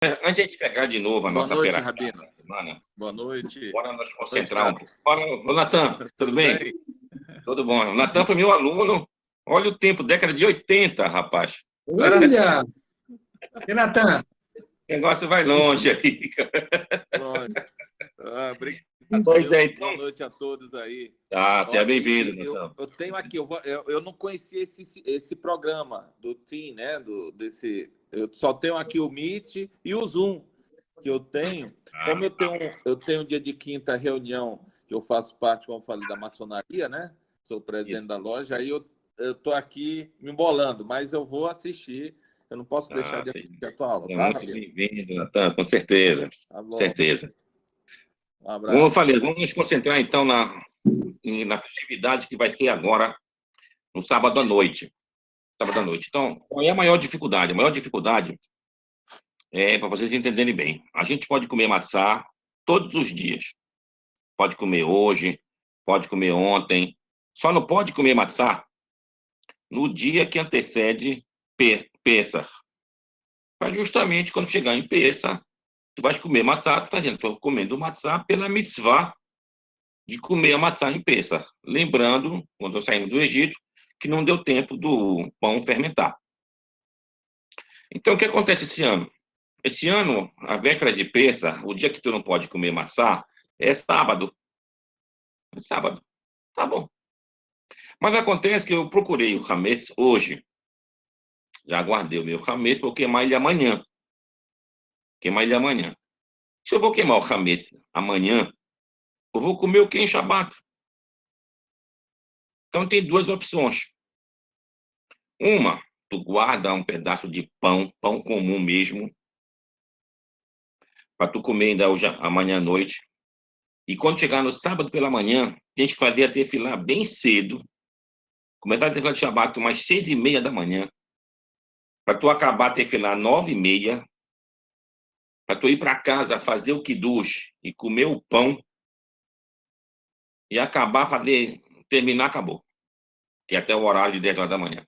Antes de a gente pegar de novo a Boa nossa noite, operação Rabino. da semana, Boa noite. bora nos Boa noite, concentrar um cara. pouco. Fala, ô, Natan, tudo Tudo bem? bem? Tudo bom. O Natan foi meu aluno. Olha o tempo, década de 80, rapaz. Olha! E Natan? O negócio vai longe aí. Longe. Obrigado, Pois viu? é, então. Boa noite a todos aí. Tá, seja Olha, bem-vindo, eu, Natan. eu tenho aqui, eu não conhecia esse programa do Team, né? Eu só tenho aqui o Meet e o Zoom que eu tenho. Como eu tenho dia de quinta reunião, que eu faço parte, como eu falei, da maçonaria, né? Sou presidente Isso. da loja, aí eu estou aqui me embolando, mas eu vou assistir. Eu não posso deixar de assistir a tua aula, É tá, muito Rabino? bem-vindo, Natan, com certeza. Tá Com bom. certeza. Um Como eu abraço. falei, vamos nos concentrar então na festividade que vai ser agora, no sábado à noite. Sábado à noite. Então, qual é a maior dificuldade? A maior dificuldade é, para vocês entenderem bem, a gente pode comer matzá todos os dias. Pode comer hoje, pode comer ontem. Só não pode comer matzá no dia que antecede Pêssar. Para justamente quando chegar em Pêssar, tu vais comer matzá, tu está dizendo, estou comendo matzá pela mitzvah de comer a matzá em Pêssar. Lembrando, quando eu saímos do Egito, que não deu tempo do pão fermentar. Então, o que acontece esse ano? Esse ano, a véspera de Pêssar, o dia que tu não pode comer matzá, é sábado. É sábado. Tá bom. Mas acontece que eu procurei o hametz hoje. Já guardei o meu hametz para eu queimar ele amanhã. Queimar ele amanhã. Se eu vou queimar o hametz amanhã, eu vou comer o que em Shabat. Então tem duas opções. Uma, tu guarda um pedaço de pão, pão comum mesmo, para tu comer ainda hoje, amanhã à noite. E quando chegar no sábado pela manhã, tem que fazer a tefilá bem cedo. Começar a tefilá de Shabat umas 6:30 da manhã. Para tu acabar a tefilá 9:30. Para tu ir para casa fazer o kiddush e comer o pão e acabar, terminar, acabou. Que é até o horário de 10 horas da manhã.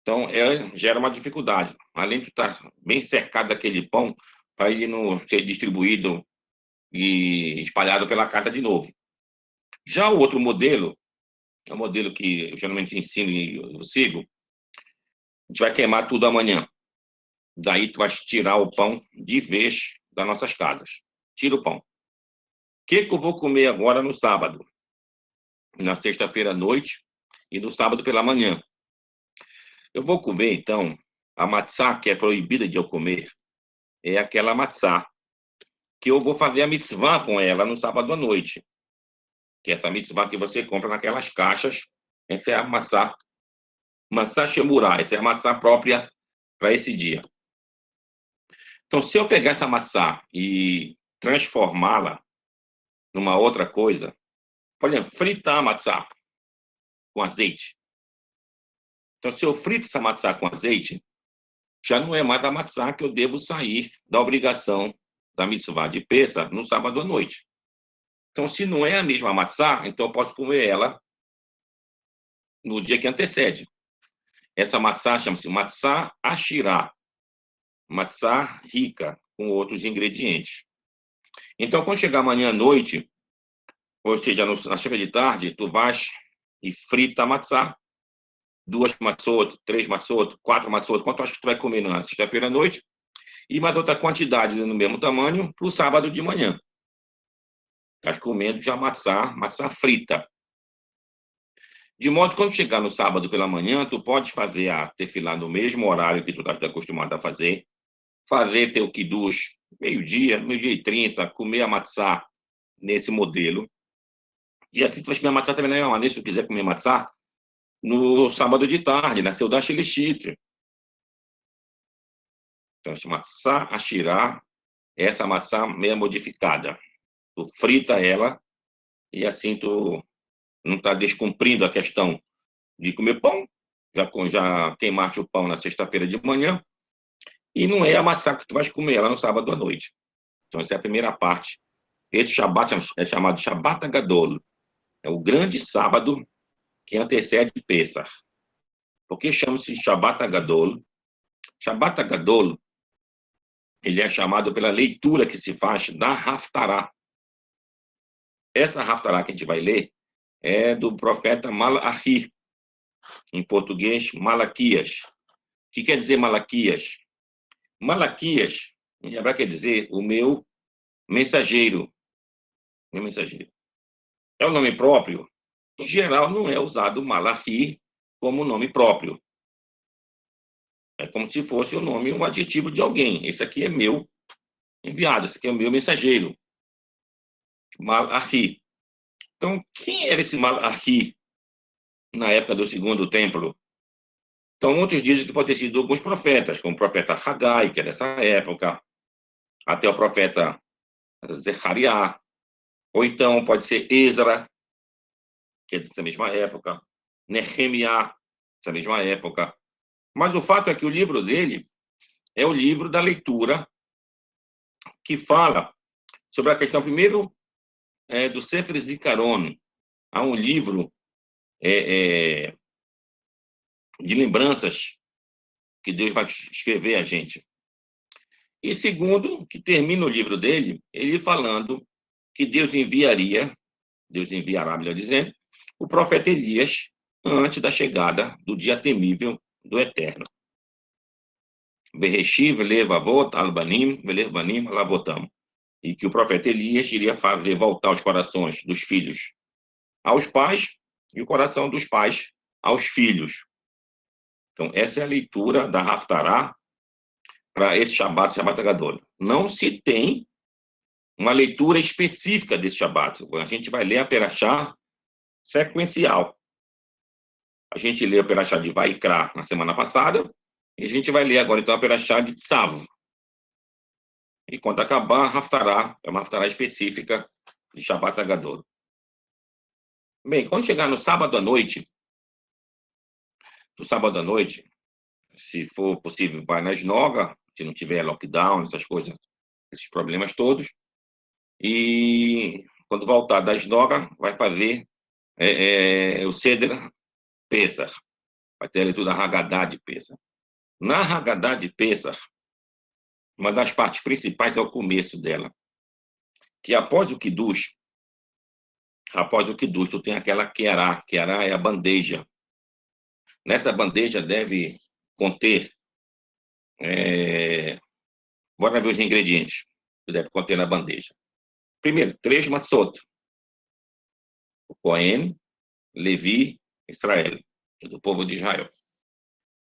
Então, gera uma dificuldade. Além de tu estar bem cercado daquele pão, para ele não ser distribuído e espalhado pela casa de novo. Já o outro modelo, é o modelo que eu geralmente ensino e eu sigo, a gente vai queimar tudo amanhã. Daí tu vai tirar o pão de vez das nossas casas. Tira o pão. O que eu vou comer agora no sábado? Na sexta-feira à noite e no sábado pela manhã. Eu vou comer, então, a matzá que é proibida de eu comer, é aquela matzá que eu vou fazer a mitzvah com ela no sábado à noite. Que é essa mitzvah que você compra naquelas caixas. Essa é a matzá shemurá, essa é a matzá própria para esse dia. Então, se eu pegar essa matzá e transformá-la numa outra coisa, por exemplo, fritar a matzá com azeite. Então, se eu frito essa matzá com azeite, já não é mais a matzá que eu devo sair da obrigação da mitzvah de Pêssar no sábado à noite. Então, se não é a mesma matzá, então eu posso comer ela no dia que antecede. Essa matzá chama-se matzá ashirá, matzá rica, com outros ingredientes. Então, quando chegar amanhã à noite, ou seja, na chega de tarde, tu vais e frita a matzá, 2 matzot, 3 matzot, 4 matzot, quanto acho que tu vai comer na sexta-feira à noite, e mais outra quantidade no mesmo tamanho para o sábado de manhã. Estás comendo já matzá frita. De modo que quando chegar no sábado pela manhã, tu pode fazer a tefilá no mesmo horário que tu estás acostumado a fazer teu kiddush meio-dia, meio-dia e 30, comer a matzá nesse modelo. E assim tu vai comer a matzá também na mesma maneira, se tu quiser comer matzá, no sábado de tarde, na Seudah Shilishit. Então, essa matzá ashirá, essa matzá meia modificada. Tu frita ela e assim tu não está descumprindo a questão de comer pão, já queimaste o pão na sexta-feira de manhã, e não é a matzá que tu vais comer ela no sábado à noite. Então, essa é a primeira parte. Esse Shabat é chamado Shabat Gadol. É o grande sábado que antecede Pêssar. Por que chama-se Shabat Gadol? Shabat Gadol ele é chamado pela leitura que se faz da Haftará. Essa Haftará que a gente vai ler é do profeta Malachi, em português, Malaquias. O que quer dizer Malaquias? Malaquias, em hebraico, quer dizer o meu mensageiro. Meu mensageiro. É um nome próprio? Em geral, não é usado Malachi como nome próprio. É como se fosse o nome, um adjetivo de alguém. Esse aqui é meu enviado, esse aqui é o meu mensageiro. Malachi. Então, quem era esse Malachi na época do segundo templo? Então, muitos dizem que pode ter sido alguns profetas, como o profeta Hagai, que é dessa época, até o profeta Zechariah, ou então pode ser Ezra, que é dessa mesma época, Nehemiah, dessa mesma época. Mas o fato é que o livro dele é o livro da leitura que fala sobre a questão, primeiro, do Sefer Zikaron. Há um livro de lembranças que Deus vai escrever a gente. E segundo, que termina o livro dele, ele falando que Deus enviará, melhor dizendo, o profeta Elias antes da chegada do dia temível do Eterno. Verreshiv levavot albanim, velevanim lavotam. E que o profeta Elias iria fazer voltar os corações dos filhos aos pais e o coração dos pais aos filhos. Então, essa é a leitura da Haftará para esse Shabbat Gadol. Não se tem uma leitura específica desse Shabbat. A gente vai ler a Perashá sequencial. A gente leu a Perashá de Vaikra na semana passada, e a gente vai ler agora, então, a Perashá de Tzav. E quando acabar, a Haftará, é uma Haftará específica de Shabbat Gadol. Bem, quando chegar no sábado à noite, se for possível, vai na Snoga, se não tiver lockdown, essas coisas, esses problemas todos. E quando voltar da Snoga, vai fazer o Seder Pesach. Vai ter a leitura da Haggadah de Pesach. Na Haggadah de Pesach, uma das partes principais é o começo dela. Que após o Kiddush, tu tem aquela Querá. Querá é a bandeja. Nessa bandeja deve conter... bora ver os ingredientes que deve conter na bandeja. Primeiro, 3 matzot. O Cohen, Levi, Israel, do povo de Israel.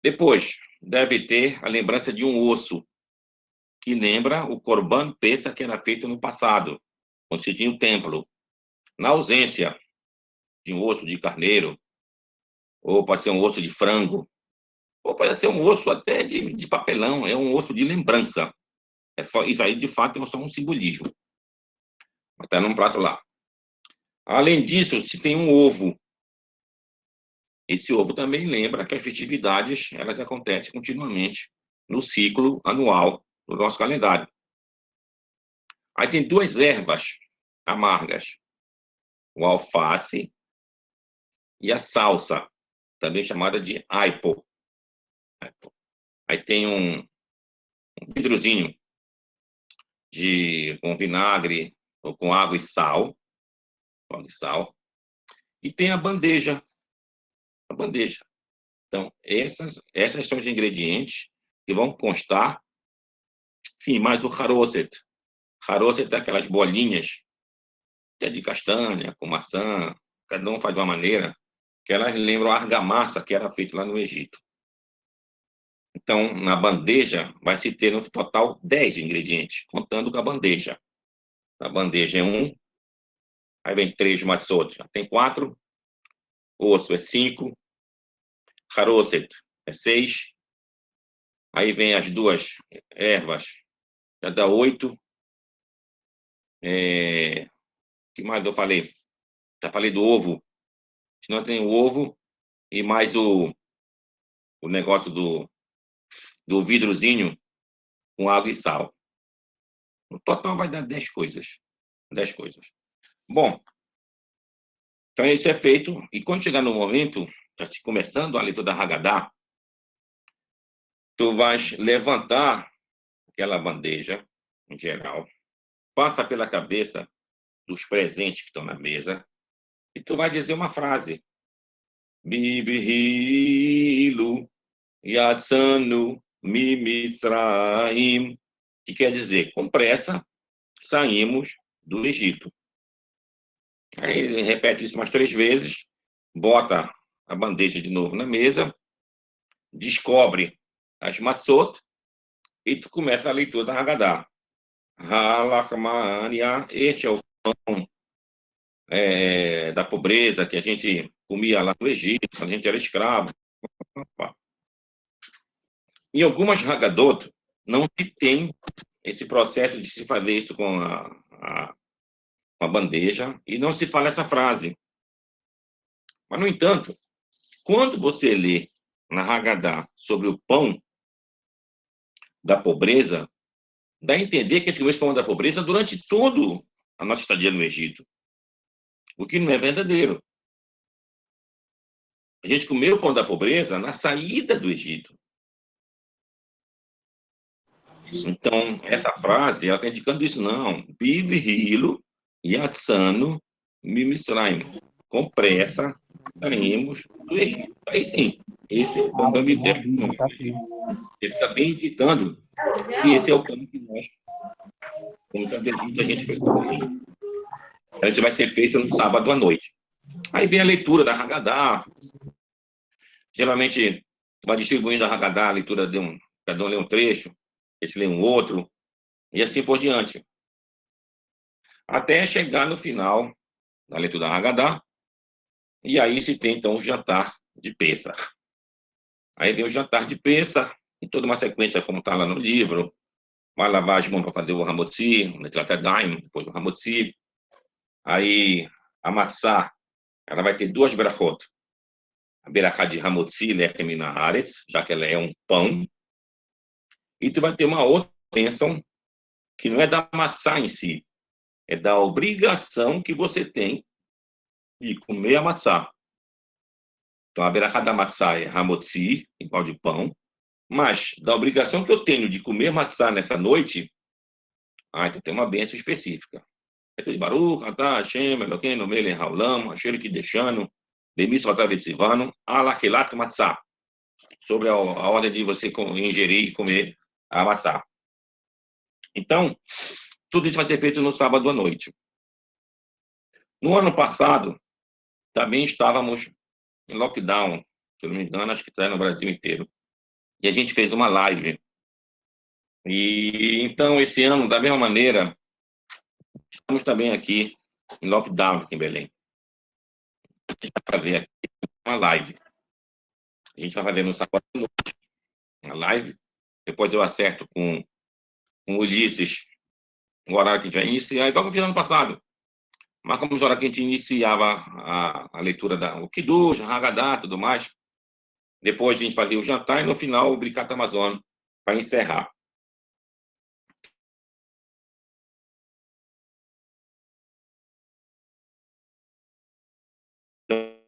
Depois, deve ter a lembrança de um osso, que lembra o Corban Pesach que era feito no passado, quando se tinha o templo. Na ausência de um osso de carneiro, ou pode ser um osso de frango, ou pode ser um osso até de papelão, é um osso de lembrança. Isso aí, de fato, é só um simbolismo. Mas está num prato lá. Além disso, se tem um ovo. Esse ovo também lembra que as festividades elas acontecem continuamente no ciclo anual do nosso calendário. Aí tem 2 ervas amargas, o alface e a salsa, também chamada de aipo. Aí tem um vidrozinho com vinagre ou com água e sal, e tem a bandeja. Então, essas são os ingredientes que vão constar, sim, mais o haroset. Haroset é aquelas bolinhas que é de castanha, com maçã, cada um faz de uma maneira, que elas lembram a argamassa que era feita lá no Egito. Então, na bandeja, vai se ter no total 10 ingredientes, contando com a bandeja. A bandeja é 1, aí vem 3 matzot, já tem 4, osso é 5, haroset é 6, aí vem as 2 ervas, já dá 8. O que mais eu falei? Já falei do ovo. Se não tem o ovo e mais o negócio do vidrozinho com água e sal. No total vai dar 10 coisas. 10 coisas. Bom, então isso é feito. E quando chegar no momento, já começando a leitura da Haggadah, tu vais levantar aquela bandeja, em geral, passa pela cabeça dos presentes que estão na mesa, e tu vai dizer uma frase. Bibihilu yatsanu mimitraim, que quer dizer, com pressa, saímos do Egito. Aí ele repete isso umas 3 vezes, bota a bandeja de novo na mesa, descobre as matzot, e tu começa a leitura da Haggadah. Halachmania, este é o pão da pobreza que a gente comia lá no Egito, quando a gente era escravo. Em algumas Haggadot, não se tem esse processo de se fazer isso com a bandeja, e não se fala essa frase. Mas, no entanto, quando você lê na Haggadah sobre o pão da pobreza, dá a entender que a gente comeu esse pão da pobreza durante toda a nossa estadia no Egito, o que não é verdadeiro. A gente comeu o pão da pobreza na saída do Egito. Então, essa frase, ela está indicando isso, não. Bibi hilo yatsanu mimisraim. Com pressa, saímos do Egito. Aí sim, esse é o pão da miséria. Ele está bem indicando que esse é o pão que nós, como já Egito, a gente fez também. Isso vai ser feito no sábado à noite. Aí vem a leitura da Haggadah. Geralmente, vai distribuindo a Haggadah, a leitura de cada um lê um trecho, esse lê um outro, e assim por diante. Até chegar no final da leitura da Haggadah, e aí se tem, então, o jantar de Pêssar. Aí vem o jantar de Pêssar, em toda uma sequência, como está lá no livro, vai lavar as mãos para fazer o Hamotzi, o Netilat Yadayim, depois o Hamotzi. Aí, a matzá, ela vai ter 2 berachot. A berachá de Hamotzi, lechem min haaretz, já que ela é um pão. E tu vai ter uma outra bênção, que não é da matzá em si, é da obrigação que você tem de comer a matzá. Então, a berachá da matzá é Hamotzi, igual de pão, mas da obrigação que eu tenho de comer matzá nessa noite, então tem uma bênção específica. É tudo Baruch, Atah, Hashem, Elokeinu, Melech Haolam, Asher Kideshanu, Bemis Vatavetzivanu, Alachelat Matzah. Sobre a ordem de você ingerir e comer a matzá. Então, tudo isso vai ser feito no sábado à noite. No ano passado, também estávamos em lockdown, se não me engano, acho que está no Brasil inteiro. E a gente fez uma live. E então, esse ano, da mesma maneira, estamos também aqui em lockdown, aqui em Belém. A gente vai fazer aqui uma live. A gente vai fazer no sábado à noite uma live. Depois eu acerto com o Ulisses o horário que a gente vai iniciar, igual que eu fiz ano passado. Marcamos a hora que a gente iniciava a leitura o Kiddush, a Haggadah, tudo mais. Depois a gente fazia o jantar e no final o Birkat Hamazon para encerrar. Então,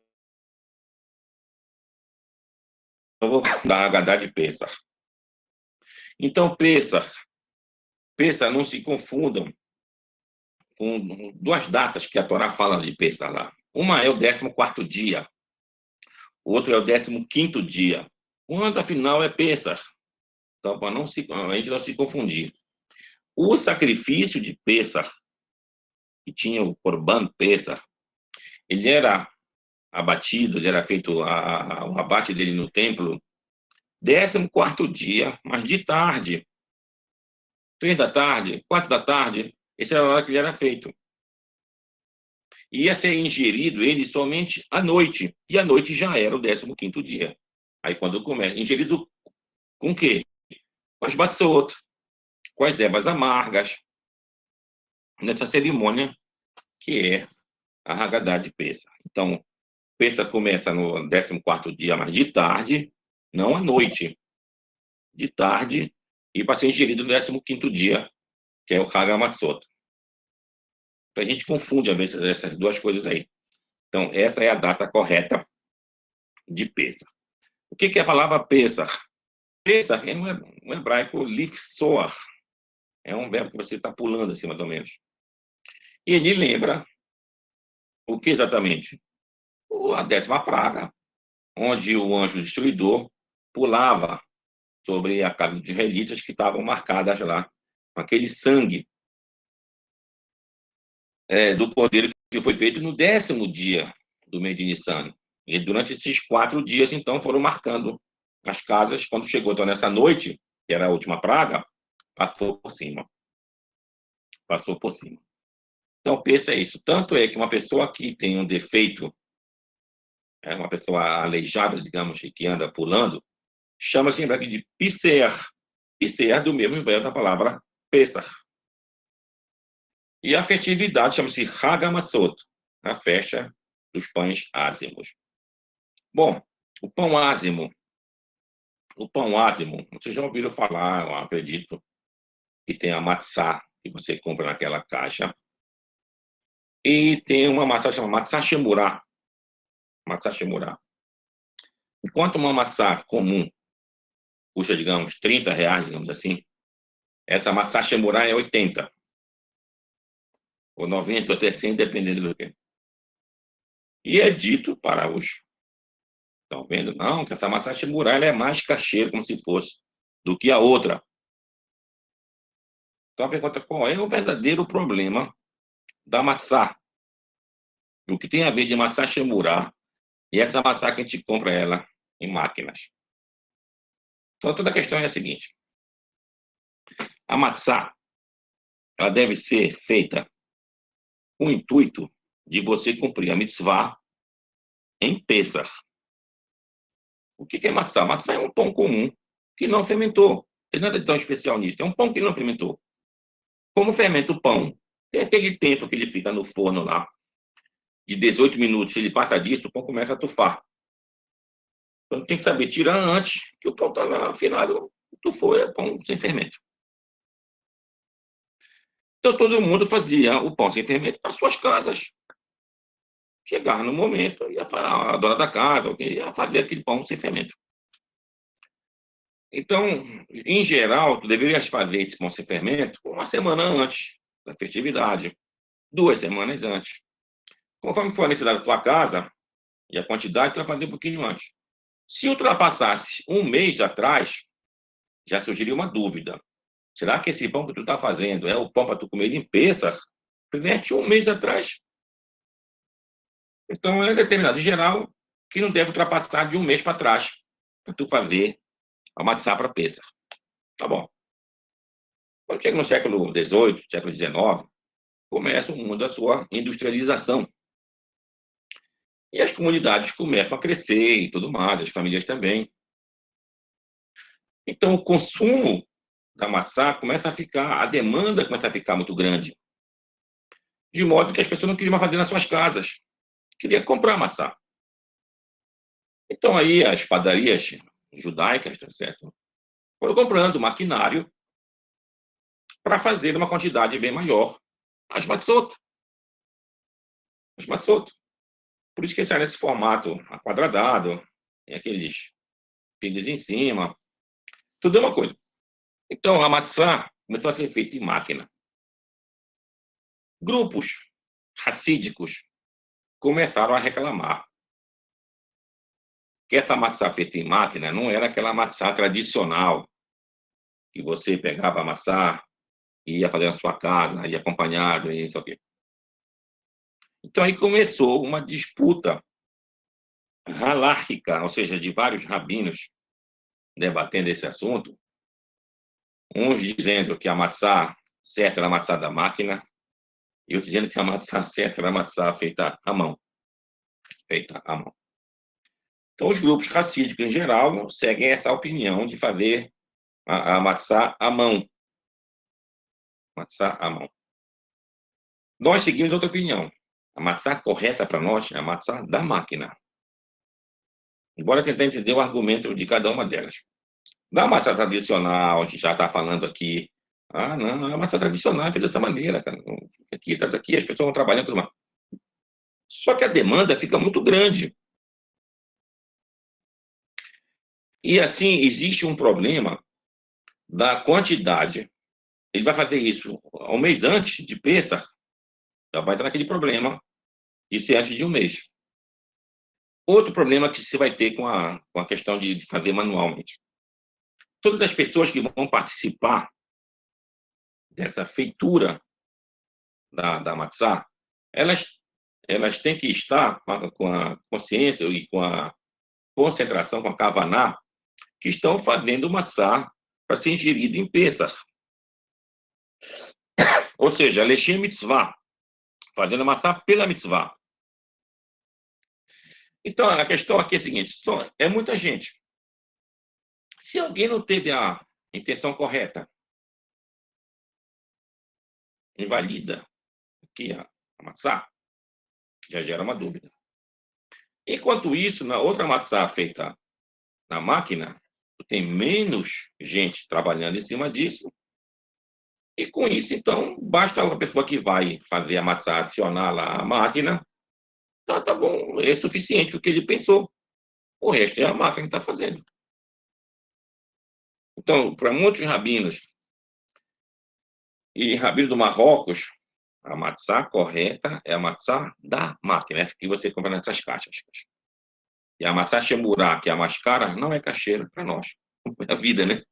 eu vou dar a Haggadah de Pêssar. Então, Pêssar, não se confundam com 2 datas que a Torá fala de Pêssar lá. Uma é o 14º dia, o outro é o 15º dia. Quando, afinal, é Pêssar. Então, para a gente não se confundir. O sacrifício de Pêssar, que tinha o Corban Pêssar, ele era abatido, ele era feito o abate dele no templo, 14º dia, mas de tarde. 3 da tarde, 4 da tarde, essa era a hora que ele era feito. Ia ser ingerido ele somente à noite, e à noite já era o 15º dia. Aí quando começa, ingerido com o quê? Com as batzot, com as ervas amargas, nessa cerimônia que é a Haggadah de Pêssar. Então, Pêssar começa no 14º dia, mas de tarde, não à noite. De tarde, e para ser ingerido no 15º dia, que é o Hag HaMatzot. A gente confunde, às vezes, essas 2 coisas aí. Então, essa é a data correta de Pêssar. O que é a palavra Pêssar? Pêssar é um hebraico lifsoar, É um verbo que você está pulando assim, mais ou menos. E ele lembra o que exatamente? A 10ª praga, onde o anjo destruidor pulava sobre a casa dos israelitas que estavam marcadas lá, com aquele sangue do cordeiro que foi feito no 10º dia do mês de Nissan. E durante esses 4 dias, então, foram marcando as casas. Quando chegou, então, nessa noite, que era a última praga, passou por cima. Passou por cima. Então, pensa isso. Tanto é que uma pessoa que tem um defeito, uma pessoa aleijada, digamos, que anda pulando, chama-se em hebraico de pisear. Pisear do mesmo verbo da palavra Pesach. E a festividade chama-se Hag HaMatzot, a festa dos pães ázimos. Bom, o pão ázimo, vocês já ouviram falar, eu acredito, que tem a matzá, que você compra naquela caixa, e tem uma matzá chamada matzá shemurá. Matzá shemurá. Enquanto uma matzá comum custa, digamos, R$ 30, digamos assim, essa matzá shemurá é 80, ou 90, ou até 100, dependendo do que. E é dito para os... Estão vendo? Não, que essa matzá shemurá ela é mais cacheira, como se fosse, do que a outra. Então a pergunta, qual é o verdadeiro problema da matzá? O que tem a ver de matzá shemurá e essa matzá que a gente compra ela em máquinas? Então toda a questão é a seguinte: a matzá ela deve ser feita com o intuito de você cumprir a mitzvah em Pêssar. O que é matzá? Matzá é um pão comum que não fermentou. Não tem nada de tão especial nisso. É um pão que não fermentou. Como fermenta o pão? Tem aquele tempo que ele fica no forno lá, de 18 minutos. Se ele passa disso, o pão começa a tufar. Então tem que saber tirar antes, que o pão está afinado, tufou, é pão sem fermento. Então todo mundo fazia o pão sem fermento nas suas casas. Chegava no momento, a dona da casa, alguém ia fazer aquele pão sem fermento. Então, em geral, tu deverias fazer esse pão sem fermento uma semana antes da festividade, 2 semanas antes. Conforme for a necessidade da tua casa e a quantidade, tu vai fazer um pouquinho antes. Se ultrapassasse um mês atrás, já surgiria uma dúvida. Será que esse pão que tu está fazendo é o pão para tu comer em Pêssar? Fizeste um mês atrás. Então, é determinado, em geral, que não deve ultrapassar de um mês para trás para tu fazer a matzá para Pêssar. Tá bom. Quando chega no século XVIII, século XIX, começa o mundo da sua industrialização. E as comunidades começam a crescer e tudo mais, as famílias também. Então, o consumo da matzá começa a ficar, a demanda começa a ficar muito grande. De modo que as pessoas não queriam mais fazer nas suas casas. Queriam comprar matzá. Então, aí, as padarias judaicas, tá certo? Foram comprando maquinário para fazer uma quantidade bem maior as matzot. As matzot. Por isso que sai nesse formato aquadradado, tem aqueles pingos em cima, tudo é uma coisa. Então, a matzá começou a ser feita em máquina. Grupos racídicos começaram a reclamar que essa matzá feita em máquina não era aquela matzá tradicional, que você pegava a matzá e ia fazer na sua casa, ia acompanhado, e isso aqui. Então, aí começou uma disputa halárquica, ou seja, de vários rabinos debatendo esse assunto, uns dizendo que a matzá certa era a matzá da máquina, e outros dizendo que a matzá certa era a matzá feita à mão. Feita à mão. Então, os grupos racídicos, em geral, seguem essa opinião de fazer a matzá à mão. Matzá à mão. Nós seguimos outra opinião. A matzá correta para nós é a matzá da máquina. Embora tentar entender o argumento de cada uma delas. Da matzá tradicional, a gente já está falando aqui. Ah, não, a matzá tradicional é feita dessa maneira, cara. Aqui, traz aqui, as pessoas vão trabalhando tudo mais. Só que a demanda fica muito grande. E assim, existe um problema da quantidade ele vai fazer isso um mês antes de Pêssar, já vai estar naquele problema de ser antes de um mês. Outro problema que você vai ter com a questão de fazer manualmente. Todas as pessoas que vão participar dessa feitura da matzá, elas têm que estar com a consciência e com a concentração, com a kavaná, que estão fazendo matzá para ser ingerido em Pêssar. Ou seja, Leshem Mitzvah, fazendo a matzá pela mitzvah. Então, a questão aqui é a seguinte, é muita gente. Se alguém não teve a intenção correta, invalida aqui a matzá, já gera uma dúvida. Enquanto isso, na outra matzá feita na máquina, tem menos gente trabalhando em cima disso, e com isso, então, basta a pessoa que vai fazer a matzá acionar lá a máquina, tá bom, é suficiente o que ele pensou. O resto é a máquina que está fazendo. Então, para muitos rabinos, e rabino do Marrocos, a matzá correta é a matzá da máquina, essa que você compra nessas caixas. E a matzá shemurá, que é a mais cara, não é cacheira para nós. É a vida, né?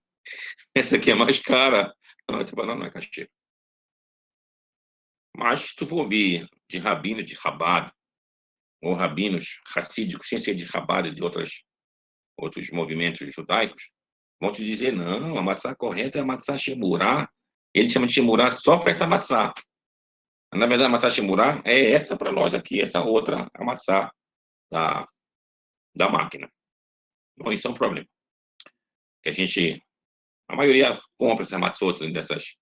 Essa aqui é mais cara, não é cacheira. Mas se tu for ouvir de rabino de Chabad, ou rabinos racídicos, sem ser de Chabad e de outros movimentos judaicos, vão te dizer, não, a matzá correta é a matzá shemurá. Ele chama de shemurá só para essa matzá. Na verdade, a matzá shemurá é essa para nós aqui, essa outra, a matzá da máquina. Então, isso é um problema. Que a maioria compra essa matzot nessas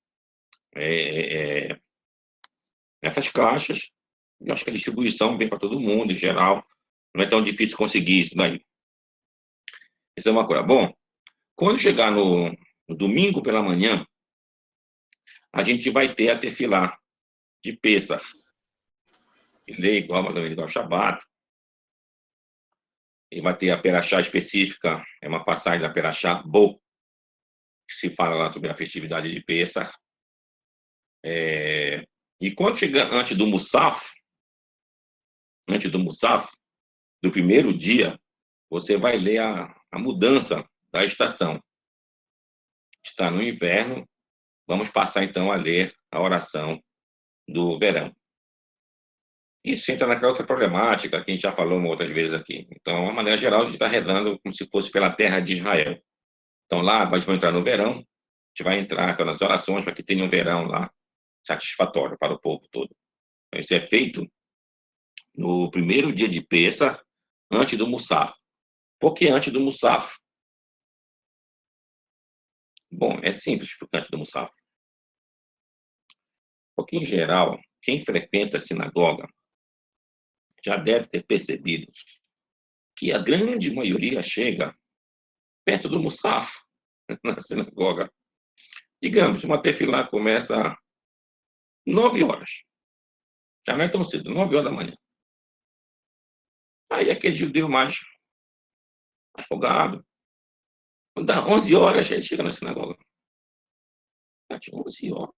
caixas, eu acho que a distribuição vem para todo mundo, em geral, não é tão difícil conseguir isso daí. Isso é uma coisa. Bom, quando chegar no domingo pela manhã, a gente vai ter a tefilá de Pêssar, que lê igual, mais ou menos igual ao Shabat, e vai ter a perachá específica, é uma passagem da perachá Bo, que se fala lá sobre a festividade de Pêssar. E quando chega antes do Musaf, do primeiro dia, você vai ler a mudança da estação. Está no inverno, vamos passar então a ler a oração do verão. Isso entra naquela outra problemática que a gente já falou outras vezes aqui. Então, de maneira geral, a gente está redando como se fosse pela terra de Israel. Então, lá, nós vamos entrar no verão, a gente vai entrar então, nas orações para que tenha um verão lá satisfatório para o povo todo. Então, isso é feito no primeiro dia de Pêssar, antes do Musaf. Por que antes do Musaf? Bom, é simples porque antes do Musaf. Porque, em geral, quem frequenta a sinagoga já deve ter percebido que a grande maioria chega perto do Musaf, na sinagoga. Digamos, uma tefilá começa às 9 horas. Já não é tão cedo, 9 horas da manhã. Aí aquele judeu mais folgado, quando dá 11 horas, ele chega na sinagoga. Já tinha 11 horas.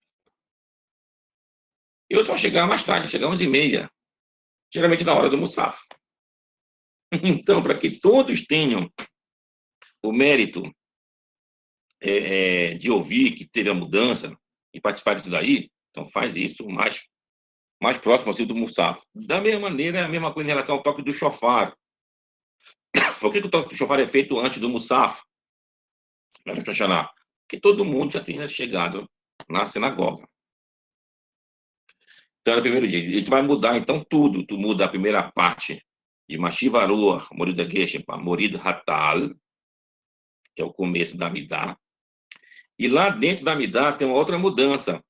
E outros vão chegar mais tarde, chegar às 11h30, geralmente na hora do Musaf. Então, para que todos tenham o mérito de ouvir que teve a mudança e participar disso daí, então faz isso mais próximo assim, do Musaf. Da mesma maneira, é a mesma coisa em relação ao toque do shofar. Por que o toque do shofar é feito antes do Musaf? Porque todo mundo já tinha chegado na sinagoga. Então, no primeiro dia. A gente vai mudar, então, tudo. Tu muda a primeira parte de Mashiva Ruach, Morida Geshem, para Morid Hatal, que é o começo da Midá. E lá dentro da Midá tem uma outra mudança,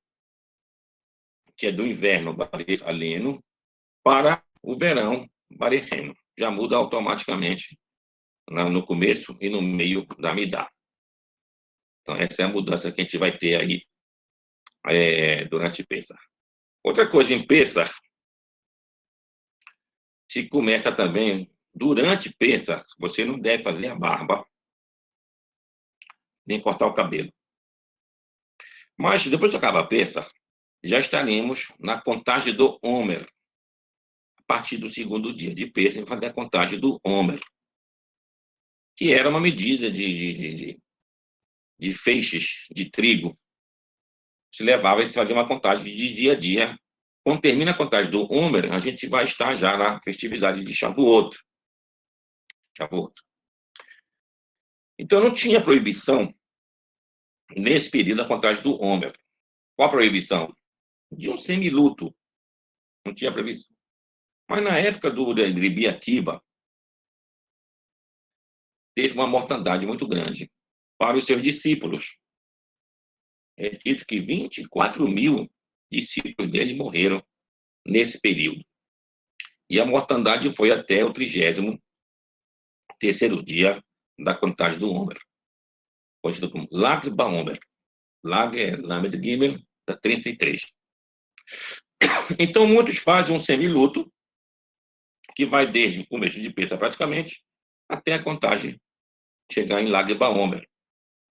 que é do inverno, Barich Aleno, para o verão, Barecheno. Já muda automaticamente no começo e no meio da Midá. Então, essa é a mudança que a gente vai ter aí durante Pêssar. Outra coisa em Pêssar, se começa também durante Pêssar, você não deve fazer a barba, nem cortar o cabelo. Mas depois que acaba a Pêssar, já estaremos na contagem do Homer. A partir do segundo dia de Pêssar, fazer a contagem do Homer, que era uma medida de feixes de trigo. Se levava e se fazia uma contagem de dia a dia. Quando termina a contagem do Homer, a gente vai estar já na festividade de Shavuot. Então, não tinha proibição nesse período da contagem do Homer. Qual a proibição? De um semiluto. Não tinha proibição. Mas na época do Rabi Akiva, teve uma mortandade muito grande para os seus discípulos. É dito que 24 mil discípulos dele morreram nesse período. E a mortandade foi até o 33º dia da contagem do Homer, conhecido como Lag BaOmer. Lag é Lamed Gimel, da 33. Então, muitos fazem um semiluto, que vai desde o começo de Pêssar, praticamente, até a contagem chegar em Lag BaOmer.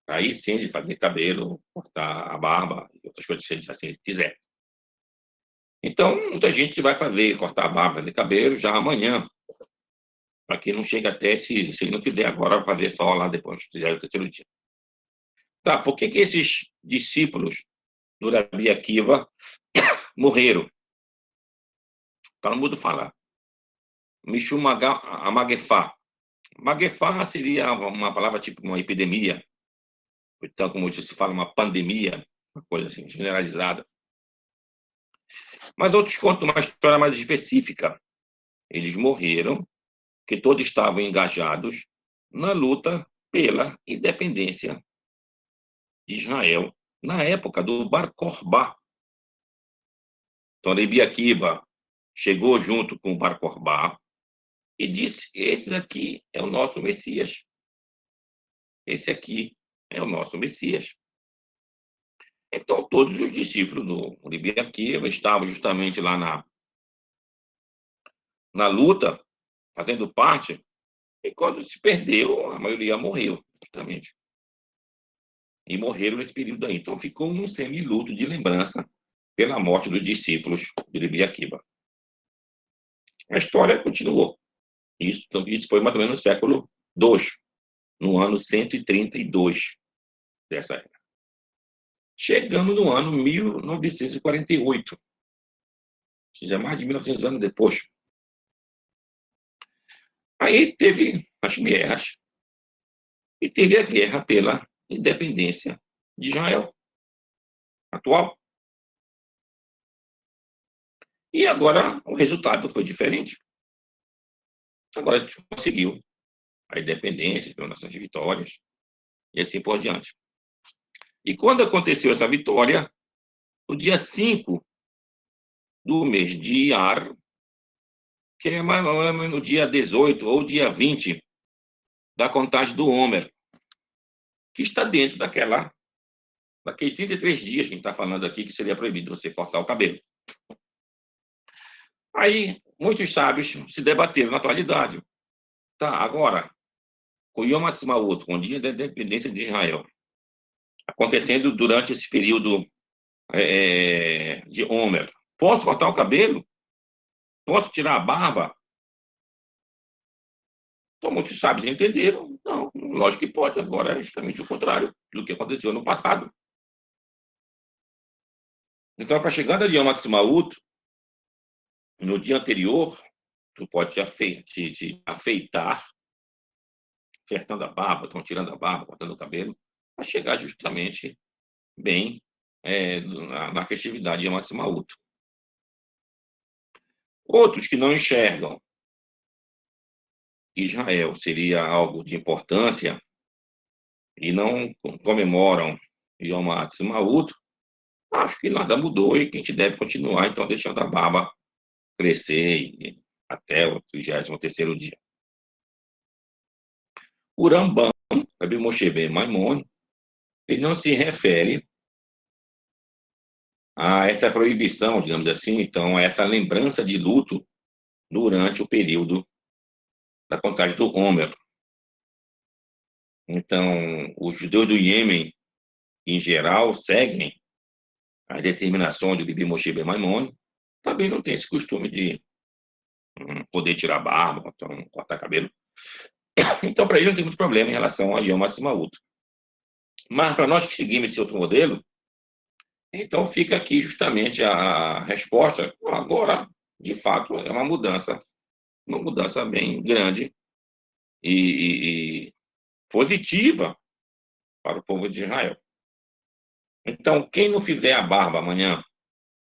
Aí sim, ele fazer cabelo, cortar a barba, outras coisas se ele quiser. Então, muita gente vai fazer, cortar a barba, fazer cabelo já amanhã, para que não chegue até, se ele não fizer agora, vai fazer só lá depois, se fizer o terceiro dia. Tá, por que esses discípulos do Rabi Akiva morreram? Talmud fala. Mishum Amagefá. Magefá seria uma palavra tipo uma epidemia, então, como se fala, uma pandemia, uma coisa assim, generalizada. Mas outros contam uma história mais específica. Eles morreram porque todos estavam engajados na luta pela independência de Israel na época do Bar Kokhba. Então, Rabi Akiva chegou junto com o Bar Kokhba e disse: esse aqui é o nosso Messias. Esse aqui é o nosso Messias. Então, todos os discípulos do Rabi Akiva estavam justamente lá na luta, fazendo parte, e quando se perdeu, a maioria morreu, justamente. E morreram nesse período aí. Então, ficou um semiluto de lembrança pela morte dos discípulos de Rabi Akiva. A história continuou. Isso foi mais ou menos no século II, no ano 132 dessa era. Chegamos no ano 1948, ou seja, mais de 1900 anos depois. Aí teve as guerras, e teve a guerra pela independência de Israel atual. E agora o resultado foi diferente. Agora a gente conseguiu a independência pelas nossas vitórias, e assim por diante. E quando aconteceu essa vitória, no dia 5 do mês de Iyar, que é mais ou menos no dia 18 ou dia 20 da contagem do Homer, que está dentro daqueles 33 dias que a gente está falando aqui, que seria proibido você cortar o cabelo. Aí, muitos sábios se debateram na atualidade. Tá, agora, com Yom Ha'atzmaut, com o dia da independência de Israel, acontecendo durante esse período de Homer, posso cortar o cabelo? Posso tirar a barba? Então, muitos sábios entenderam. Não, lógico que pode. Agora é justamente o contrário do que aconteceu no passado. Então, para a chegada de Yom Ha'atzmaut, no dia anterior, tu pode te afeitar, acertando a barba, então tirando a barba, cortando o cabelo, para chegar justamente bem na festividade de Yom Ha'atzmaut. Outros que não enxergam Israel seria algo de importância e não comemoram Yom Ha'atzmaut, acho que nada mudou e que a gente deve continuar, então, deixando a barba crescer até o 33º dia. O Rambam, Rabbi Moshe ben Maimon, ele não se refere a essa proibição, digamos assim, então, a essa lembrança de luto durante o período da contagem do Homer. Então, os judeus do Iêmen, em geral, seguem as determinações do Bibi Moshe Ben Maimon, também não tem esse costume de poder tirar barba, então, cortar cabelo. Então, para ele não tem muito problema em relação a Yom Ha'atzmaut. Mas para nós que seguimos esse outro modelo, então fica aqui justamente a resposta. Agora, de fato, é uma mudança bem grande e positiva para o povo de Israel. Então, quem não fizer a barba amanhã,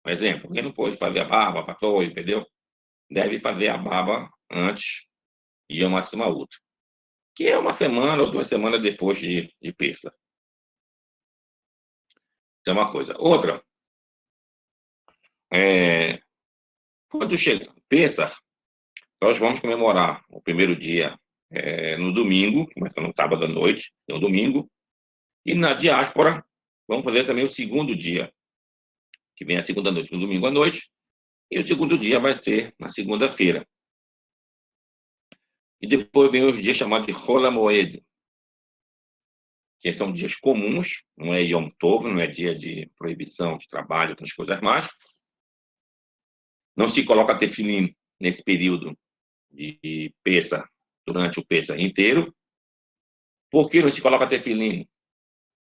por exemplo, quem não pôde fazer a barba, passou, entendeu? Deve fazer a barba antes de Yom Ha'atzmaut, que é uma semana ou 2 semanas depois de Pêssar. Isso é uma coisa. Outra, quando chega Pêssar, nós vamos comemorar o primeiro dia no domingo, começa no sábado à noite, no domingo, e na diáspora vamos fazer também o segundo dia, que vem a segunda noite, no domingo à noite, e o segundo dia vai ser na segunda-feira. E depois vem os dias chamados de Chol HaMoed, que são dias comuns, não é Yom Tov, não é dia de proibição de trabalho, outras coisas mais. Não se coloca tefilim nesse período de Pêssar, durante o Pêssar inteiro. Por que não se coloca tefilim?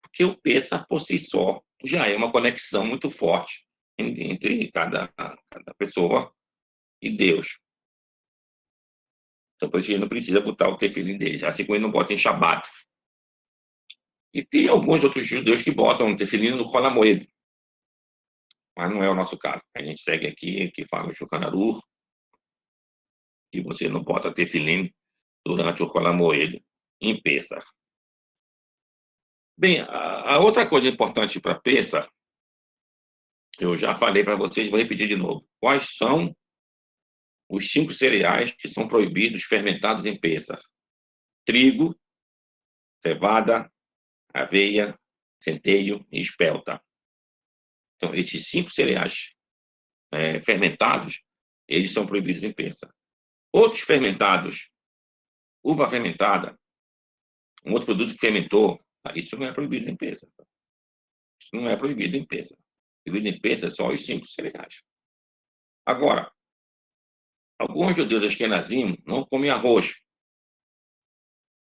Porque o Pêssar, por si só, já é uma conexão muito forte entre cada pessoa e Deus. Então, por isso ele não precisa botar o tefilim dele, assim como ele não bota em Shabat. E tem alguns outros judeus que botam o tefilim no Chol HaMoed, mas não é o nosso caso. A gente segue aqui, que fala o Shulchan Aruch, que você não bota tefilim durante o Chol HaMoed em Pêssar. Bem, a outra coisa importante para Pêssar, eu já falei para vocês, vou repetir de novo. Quais são os 5 cereais que são proibidos fermentados em Pêssar? Trigo, cevada, aveia, centeio e espelta. Então, esses 5 cereais fermentados, eles são proibidos em Pêssar. Outros fermentados, uva fermentada, um outro produto que fermentou, isso não é proibido em Pêssar. Isso não é proibido em Pêssar. Proibido em Pêssar só os 5 cereais. Agora, alguns judeus ashkenazim não comem arroz.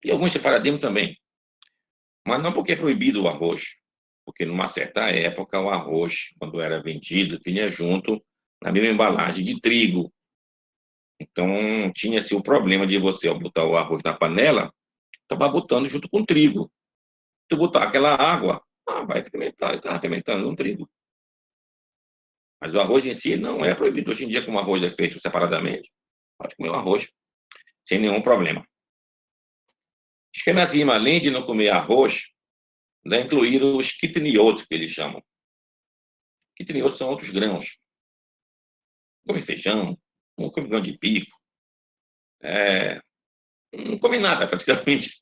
E alguns sefaradim também. Mas não porque é proibido o arroz. Porque numa certa época o arroz, quando era vendido, vinha junto na mesma embalagem de trigo. Então tinha-se o problema de você, ao botar o arroz na panela, estava botando junto com o trigo. Se botar aquela água, vai fermentar, está fermentando um trigo. Mas o arroz em si não é proibido. Hoje em dia, como o arroz é feito separadamente, pode comer o arroz sem nenhum problema. Ashkenazim, além de não comer arroz, ainda incluíram os kitniot, que eles chamam. Kitniot são outros grãos. Não come feijão, não come grão de bico, não come nada praticamente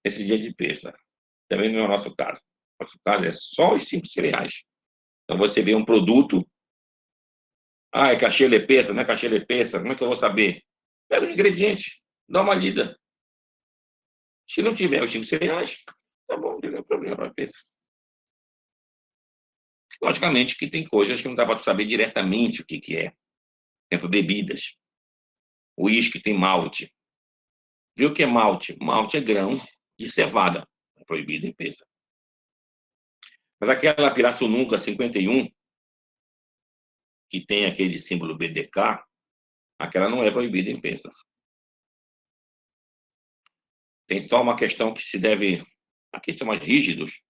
nesse dia de Pêssar. Também não é o nosso caso. O nosso caso é só os 5 cereais. Então você vê um produto, é cachê lepessa, não é cachê lepessa, como é que eu vou saber? Pega os ingredientes, dá uma lida. Se não tiver os 5 cereais, tá bom, não tem nenhum problema para Pêssar. Logicamente que tem coisas que não dá para saber diretamente o que é. Por exemplo, bebidas. O uísque tem malte. Viu o que é malte? Malte é grão de cevada. É proibido em Pêssar. Mas aquela Pirassununga 51, que tem aquele símbolo BDK, aquela não é proibida em Pêssar. Tem só uma questão que se deve... Aqui são mais rígidos.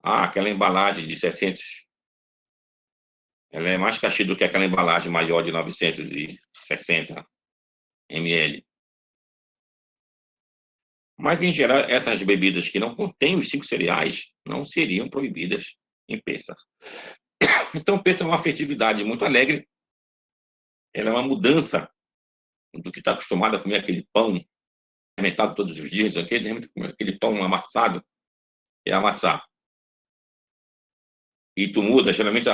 Aquela embalagem de 600... Ela é mais cachê do que aquela embalagem maior de 960 ml. Mas, em geral, essas bebidas que não contêm os 5 cereais não seriam proibidas em Pêssar. Então, Pêssar é uma festividade muito alegre. Ela é uma mudança do que está acostumado a comer aquele pão fermentado todos os dias, aquele pão amassado, amassar. E tu muda, geralmente,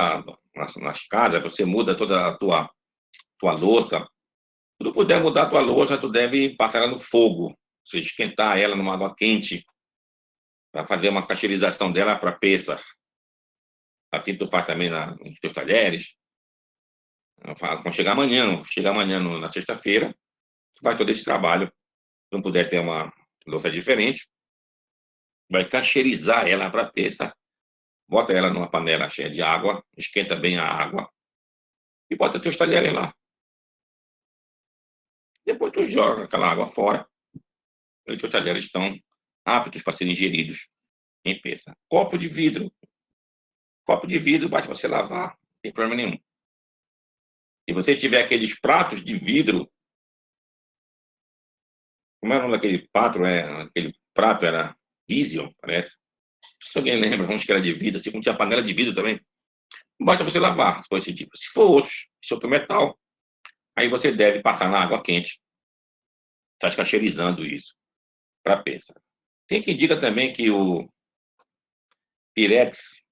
nas casas, você muda toda a tua louça. Se tu puder mudar a tua louça, tu deve passar ela no fogo, você esquentar ela numa água quente, para fazer uma cacheirização dela para Pêssar. Assim tu faz também nos teus talheres. Quando chegar amanhã, na sexta-feira, tu faz todo esse trabalho. Se não puder ter uma louça diferente, vai cacheirizar ela para peça, bota ela numa panela cheia de água, esquenta bem a água e bota teus talheres lá. Depois tu joga aquela água fora e teus talheres estão aptos para serem ingeridos em peça. Copo de vidro. Copo de vidro, basta você lavar, não tem problema nenhum. Se você tiver aqueles pratos de vidro, como era o nome daquele prato? Aquele prato era Vision, parece. Se alguém lembra, acho que era de vidro, assim como tinha panela de vidro também. Basta você lavar, se for esse tipo. Se for outros, se outro metal, aí você deve passar na água quente. Está cacheirizando isso para peça. Tem quem diga também que o Pirex,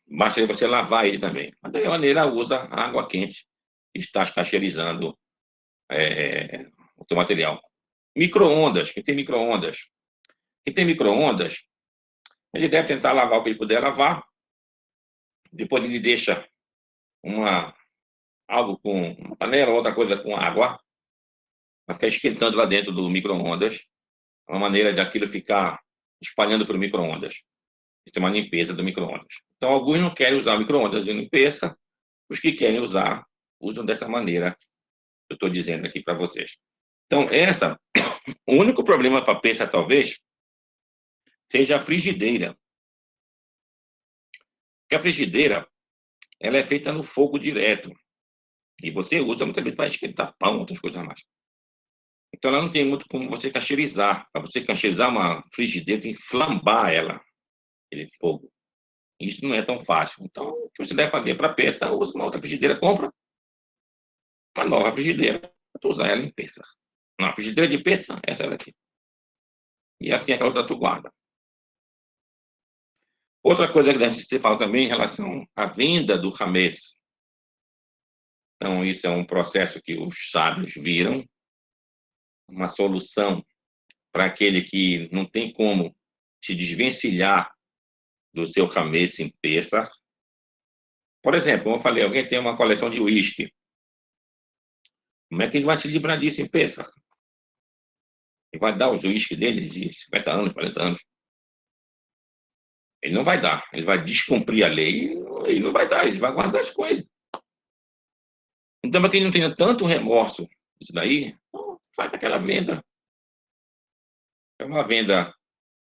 basta você lavar ele também. Mas, de maneira, usa água quente e está cacheirizando o teu material. Micro-ondas, quem tem micro-ondas? Quem tem micro-ondas, ele deve tentar lavar o que ele puder lavar. Depois ele deixa algo com uma panela, outra coisa com água, vai ficar esquentando lá dentro do micro-ondas. Uma maneira de aquilo ficar espalhando para o micro-ondas. Isso é uma limpeza do micro-ondas. Então, alguns não querem usar o micro-ondas de limpeza, os que querem usar, usam dessa maneira que eu estou dizendo aqui para vocês. Então, o único problema para a peça, talvez, seja a frigideira. Porque a frigideira, ela é feita no fogo direto. E você usa muitas vezes para esquentar pão, outras coisas mais. Então, ela não tem muito como você cacheirizar. Para você cacheirizar uma frigideira, tem que flambar ela, aquele fogo. Isso não é tão fácil. Então, o que você deve fazer para peça, usa uma outra frigideira, compra uma nova frigideira para usar ela em peça. Uma frigideira de peça, essa daqui. E assim aquela outra tu guarda. Outra coisa que deve ser falada também em relação à venda do hametz. Então, isso é um processo que os sábios viram, uma solução para aquele que não tem como se desvencilhar do seu hametz em peça. Por exemplo, como eu falei, alguém tem uma coleção de uísque. Como é que ele vai se livrar disso em peça? Ele vai dar os uísque dele de 50 anos, 40 anos. Ele não vai dar. Ele vai descumprir a lei e não vai dar. Ele vai guardar isso com ele. Então, para quem não tenha tanto remorso isso daí, faz aquela venda. É uma venda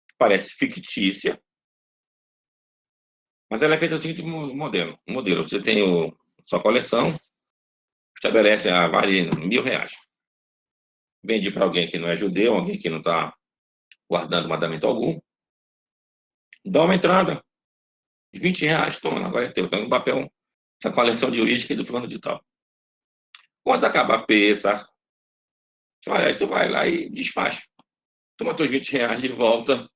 que parece fictícia, mas ela é feita do seguinte modelo. Você tem sua coleção, estabelece vale R$ 1.000. Vende para alguém que não é judeu, alguém que não está guardando mandamento algum. Dá uma entrada de R$ 20. Toma, agora é teu. Tá no papel essa coleção de uísque do fulano de tal. Quando acabar a peça, olha, aí tu vai lá e desfaz. Toma teus R$ 20 de volta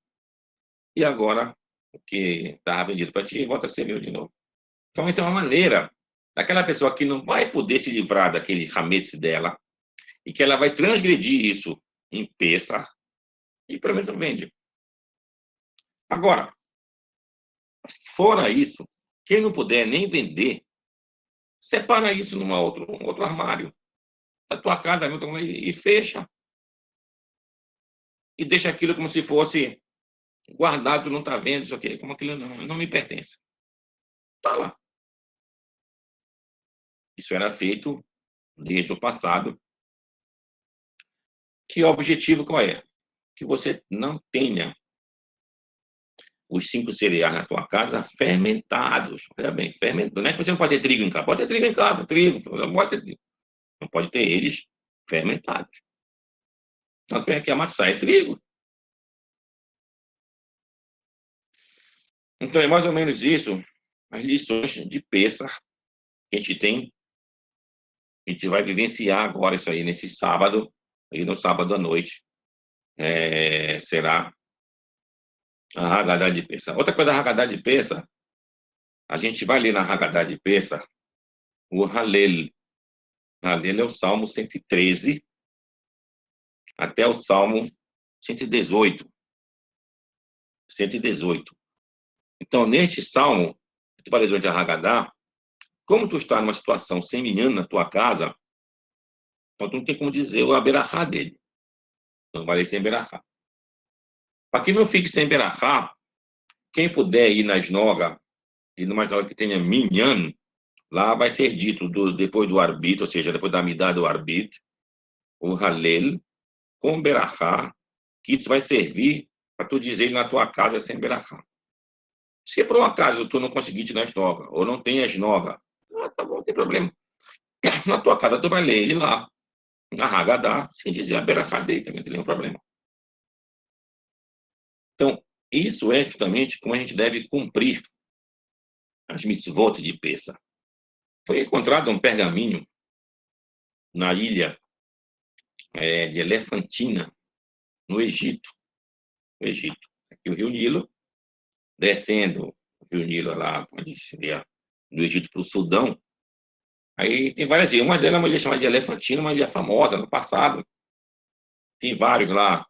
e agora o que estava vendido para ti volta a ser meu de novo. Então, essa é uma maneira daquela pessoa que não vai poder se livrar daquele hametz dela e que ela vai transgredir isso em peça e pelo menos vende. Agora, fora isso, quem não puder nem vender, separa isso num outro armário da tua casa e fecha. E deixa aquilo como se fosse guardado, não está vendo isso aqui, como aquilo não me pertence. Está lá. Isso era feito desde o passado. Que o objetivo qual é? Que você não tenha os 5 cereais na tua casa fermentados. Olha bem, fermentado. Não é que você não pode ter trigo em casa. Pode ter trigo em casa, trigo. Não pode ter eles fermentados. Tanto é que a maçã é trigo. Então, é mais ou menos isso, as lições de Pêssar que a gente tem. A gente vai vivenciar agora isso aí nesse sábado, e no sábado à noite será a Haggadah de Pêssar. Outra coisa da Haggadah de Pêssar, a gente vai ler na Haggadah de Pêssar o Halel. Halel é o Salmo 113 até o Salmo 118. 118. Então, neste Salmo, te falei durante a Haggadah, como tu está numa situação sem menino na tua casa, então tu não tem como dizer o aberachá dele. Então vai ler sem berachá. Para que não fique sem berachá, quem puder ir na esnoga, e numa esnoga que tenha minyan, lá vai ser dito depois do arbítrio, ou seja, depois da amidade do arbítrio, o halel, com berachá, que isso vai servir para tu dizer na tua casa sem berachá. Se por um acaso tu não conseguir ir na esnoga, ou não tem a esnoga, tá bom, não tem problema. Na tua casa tu vai ler ele lá, na Haggadah, sem dizer a berachá dele, também não tem nenhum problema. Então, isso é justamente como a gente deve cumprir as mitzvot de Pessah. Foi encontrado um pergaminho na ilha de Elefantina, no Egito. No Egito. Aqui o Rio Nilo, descendo o Rio Nilo lá, onde seria do Egito para o Sudão. Aí tem várias ilhas. Uma delas é uma ilha chamada de Elefantina, uma ilha famosa no passado. Tem vários lá,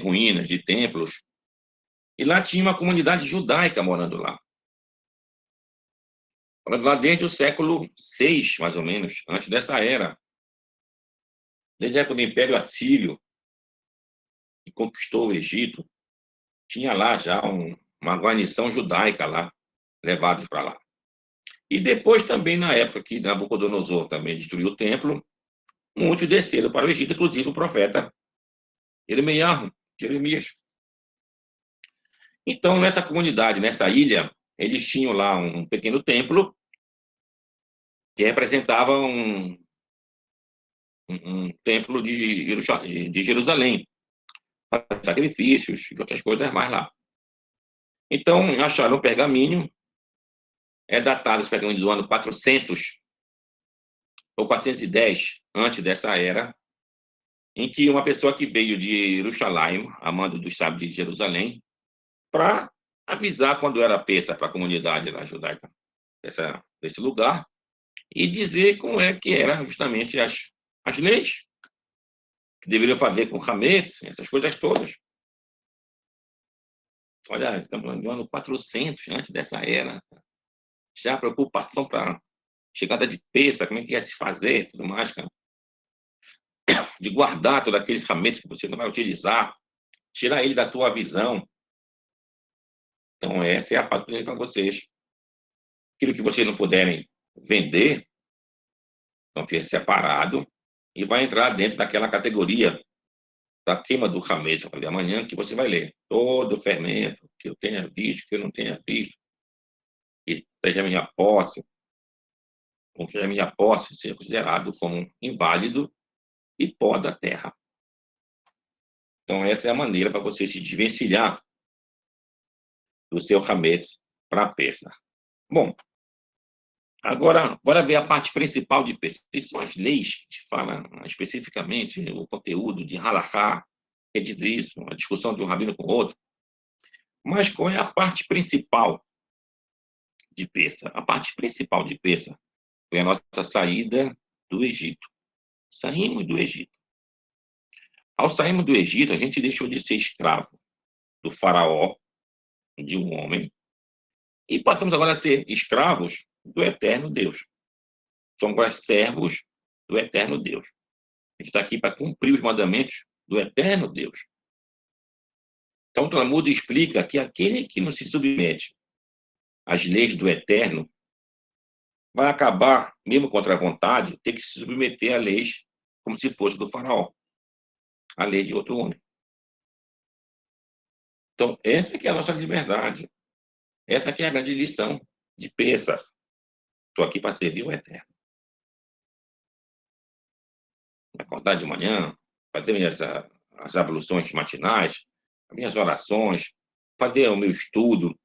ruínas de templos. E lá tinha uma comunidade judaica morando lá. Morando lá desde o século VI, mais ou menos, antes dessa era. Desde a época do Império Assírio, que conquistou o Egito, tinha lá já uma guarnição judaica lá, levados para lá. E depois também, na época que Nabucodonosor também destruiu o templo, muitos desceram para o Egito, inclusive o profeta Jeremias. Então, nessa comunidade, nessa ilha, eles tinham lá um pequeno templo que representava um templo de Jerusalém, sacrifícios e outras coisas mais lá. Então, acharam um pergaminho, datado esse pergaminho do ano 400 ou 410 antes dessa era, em que uma pessoa que veio de Jerusalém, a mando dos sábios de Jerusalém, para avisar quando era Pessah para a comunidade lá judaica desse lugar e dizer como é que eram justamente as leis que deveriam fazer com Hametz, essas coisas todas. Olha, estamos falando do ano 400 antes dessa era. Já a preocupação para chegada de Pessah, como é que ia se fazer, tudo mais, cara. De guardar todo aquele Hametz que você não vai utilizar, tirar ele da tua visão. Então, essa é a parte que eu tenho para vocês. Aquilo que vocês não puderem vender, então fica separado e vai entrar dentro daquela categoria da queima do Hametz, amanhã, que você vai ler todo o fermento que eu tenha visto, que eu não tenha visto, que seja minha posse, com que a minha posse seja considerado como inválido e pó da terra. Então, essa é a maneira para você se desvencilhar do seu Hametz para Pessah. Bom, agora, bora ver a parte principal de Pessah. Essas são as leis que te falam especificamente o conteúdo de Halachá, que diz isso, a discussão de um rabino com o outro. Mas qual é a parte principal de Pessah? A parte principal de Pessah foi a nossa saída do Egito. Saímos do Egito. Ao sairmos do Egito, a gente deixou de ser escravo do faraó, de um homem, e passamos agora a ser escravos do eterno Deus. Somos agora servos do eterno Deus. A gente está aqui para cumprir os mandamentos do eterno Deus. Então, o Talmud explica que aquele que não se submete às leis do eterno vai acabar, mesmo contra a vontade, ter que se submeter a leis como se fosse do faraó, a lei de outro homem. Então, essa que é a nossa liberdade. Essa que é a grande lição de Pessah. Estou aqui para servir o eterno. Acordar de manhã, fazer as abluções matinais, as minhas orações, fazer o meu estudo,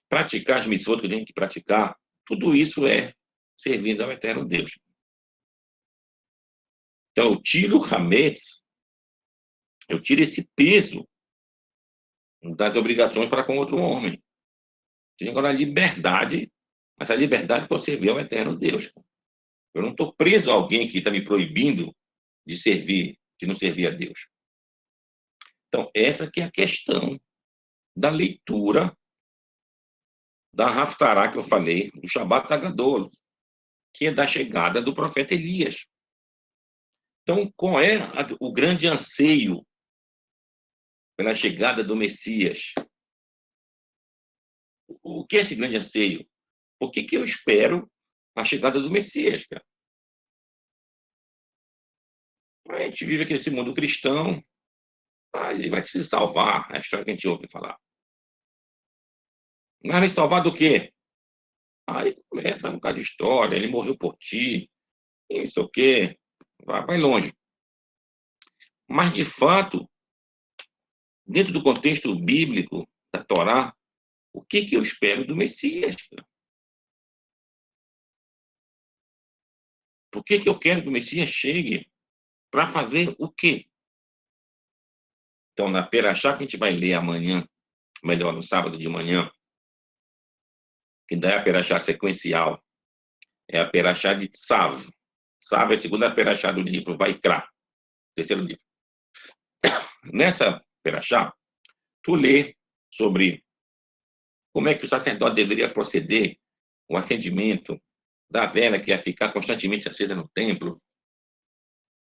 praticar as missões que eu tenho que praticar, tudo isso é servindo ao eterno Deus. Então, eu tiro o Hametz, eu tiro esse peso das obrigações para com outro homem. Tenho agora a liberdade, mas a liberdade para servir ao eterno Deus. Eu não estou preso a alguém que está me proibindo de servir, de não servir a Deus. Então, essa que é a questão da leitura da Haftará que eu falei, do Shabat Agadol, que é da chegada do profeta Elias. Então, qual é o grande anseio pela chegada do Messias? O que é esse grande anseio? Por que eu espero a chegada do Messias, cara? A gente vive aqui nesse mundo cristão, ele vai se salvar, é a história que a gente ouve falar. Mas vai salvar do quê? Aí começa um bocado de história, ele morreu por ti, não sei o quê, vai longe. Mas, de fato, dentro do contexto bíblico da Torá, o que eu espero do Messias? Por que eu quero que o Messias chegue? Para fazer o quê? Então, na Perachá, que a gente vai ler amanhã, melhor, no sábado de manhã, que daí é a Perachá sequencial, é a Perachá de Tzav. Tzav é a segunda Perachá do livro Vaikra, terceiro livro. Nessa Perachá, tu lê sobre como é que o sacerdote deveria proceder, o acendimento da vela que ia ficar constantemente acesa no templo,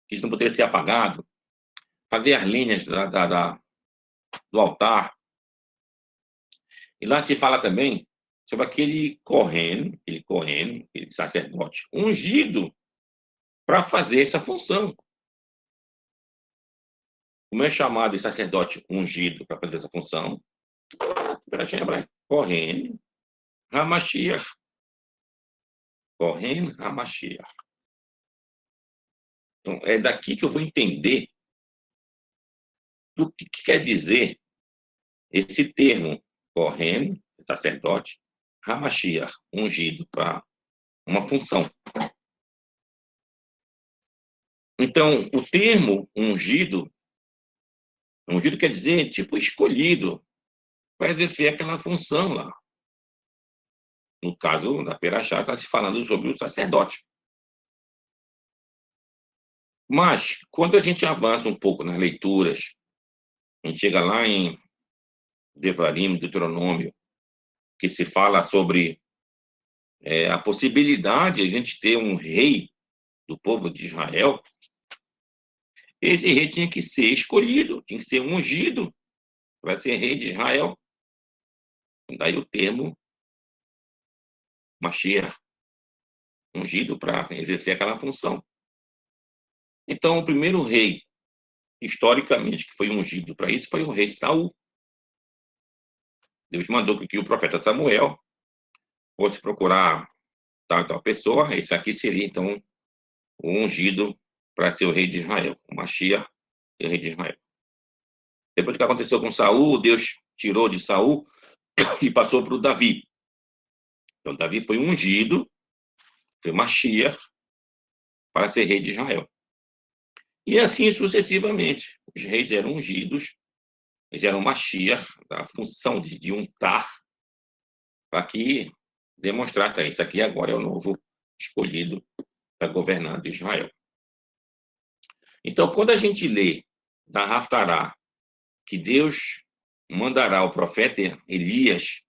que isso não poderia ser apagado, fazer as linhas do altar. E lá se fala também sobre aquele aquele sacerdote ungido para fazer essa função. Como é chamado de sacerdote ungido para fazer essa função? Kohen HaMashiach. Kohen HaMashiach. Então, é daqui que eu vou entender do que quer dizer esse termo Kohen, sacerdote, HaMashiach, ungido para uma função. Então, o termo ungido quer dizer, tipo, escolhido para exercer aquela função lá. No caso da Perachá, está se falando sobre o sacerdote. Mas, quando a gente avança um pouco nas leituras, a gente chega lá em Devarim, Deuteronômio, que se fala sobre a possibilidade de a gente ter um rei do povo de Israel. Esse rei tinha que ser escolhido, tinha que ser ungido para ser rei de Israel. Daí o termo Mashiach, ungido para exercer aquela função. Então, o primeiro rei, historicamente, que foi ungido para isso, foi o rei Saul. Deus mandou que o profeta Samuel fosse procurar tal e tal pessoa, esse aqui seria, então, o ungido para ser o rei de Israel, o Mashiach, o rei de Israel. Depois do que aconteceu com Saul, Deus tirou de Saul e passou para o Davi. Então, Davi foi ungido, foi Mashiach, para ser rei de Israel. E assim sucessivamente. Os reis eram ungidos, eles eram Mashiach, a função de untar, para que demonstrasse isso aqui agora é o novo escolhido para governar de Israel. Então, quando a gente lê da Haftará que Deus mandará o profeta Elias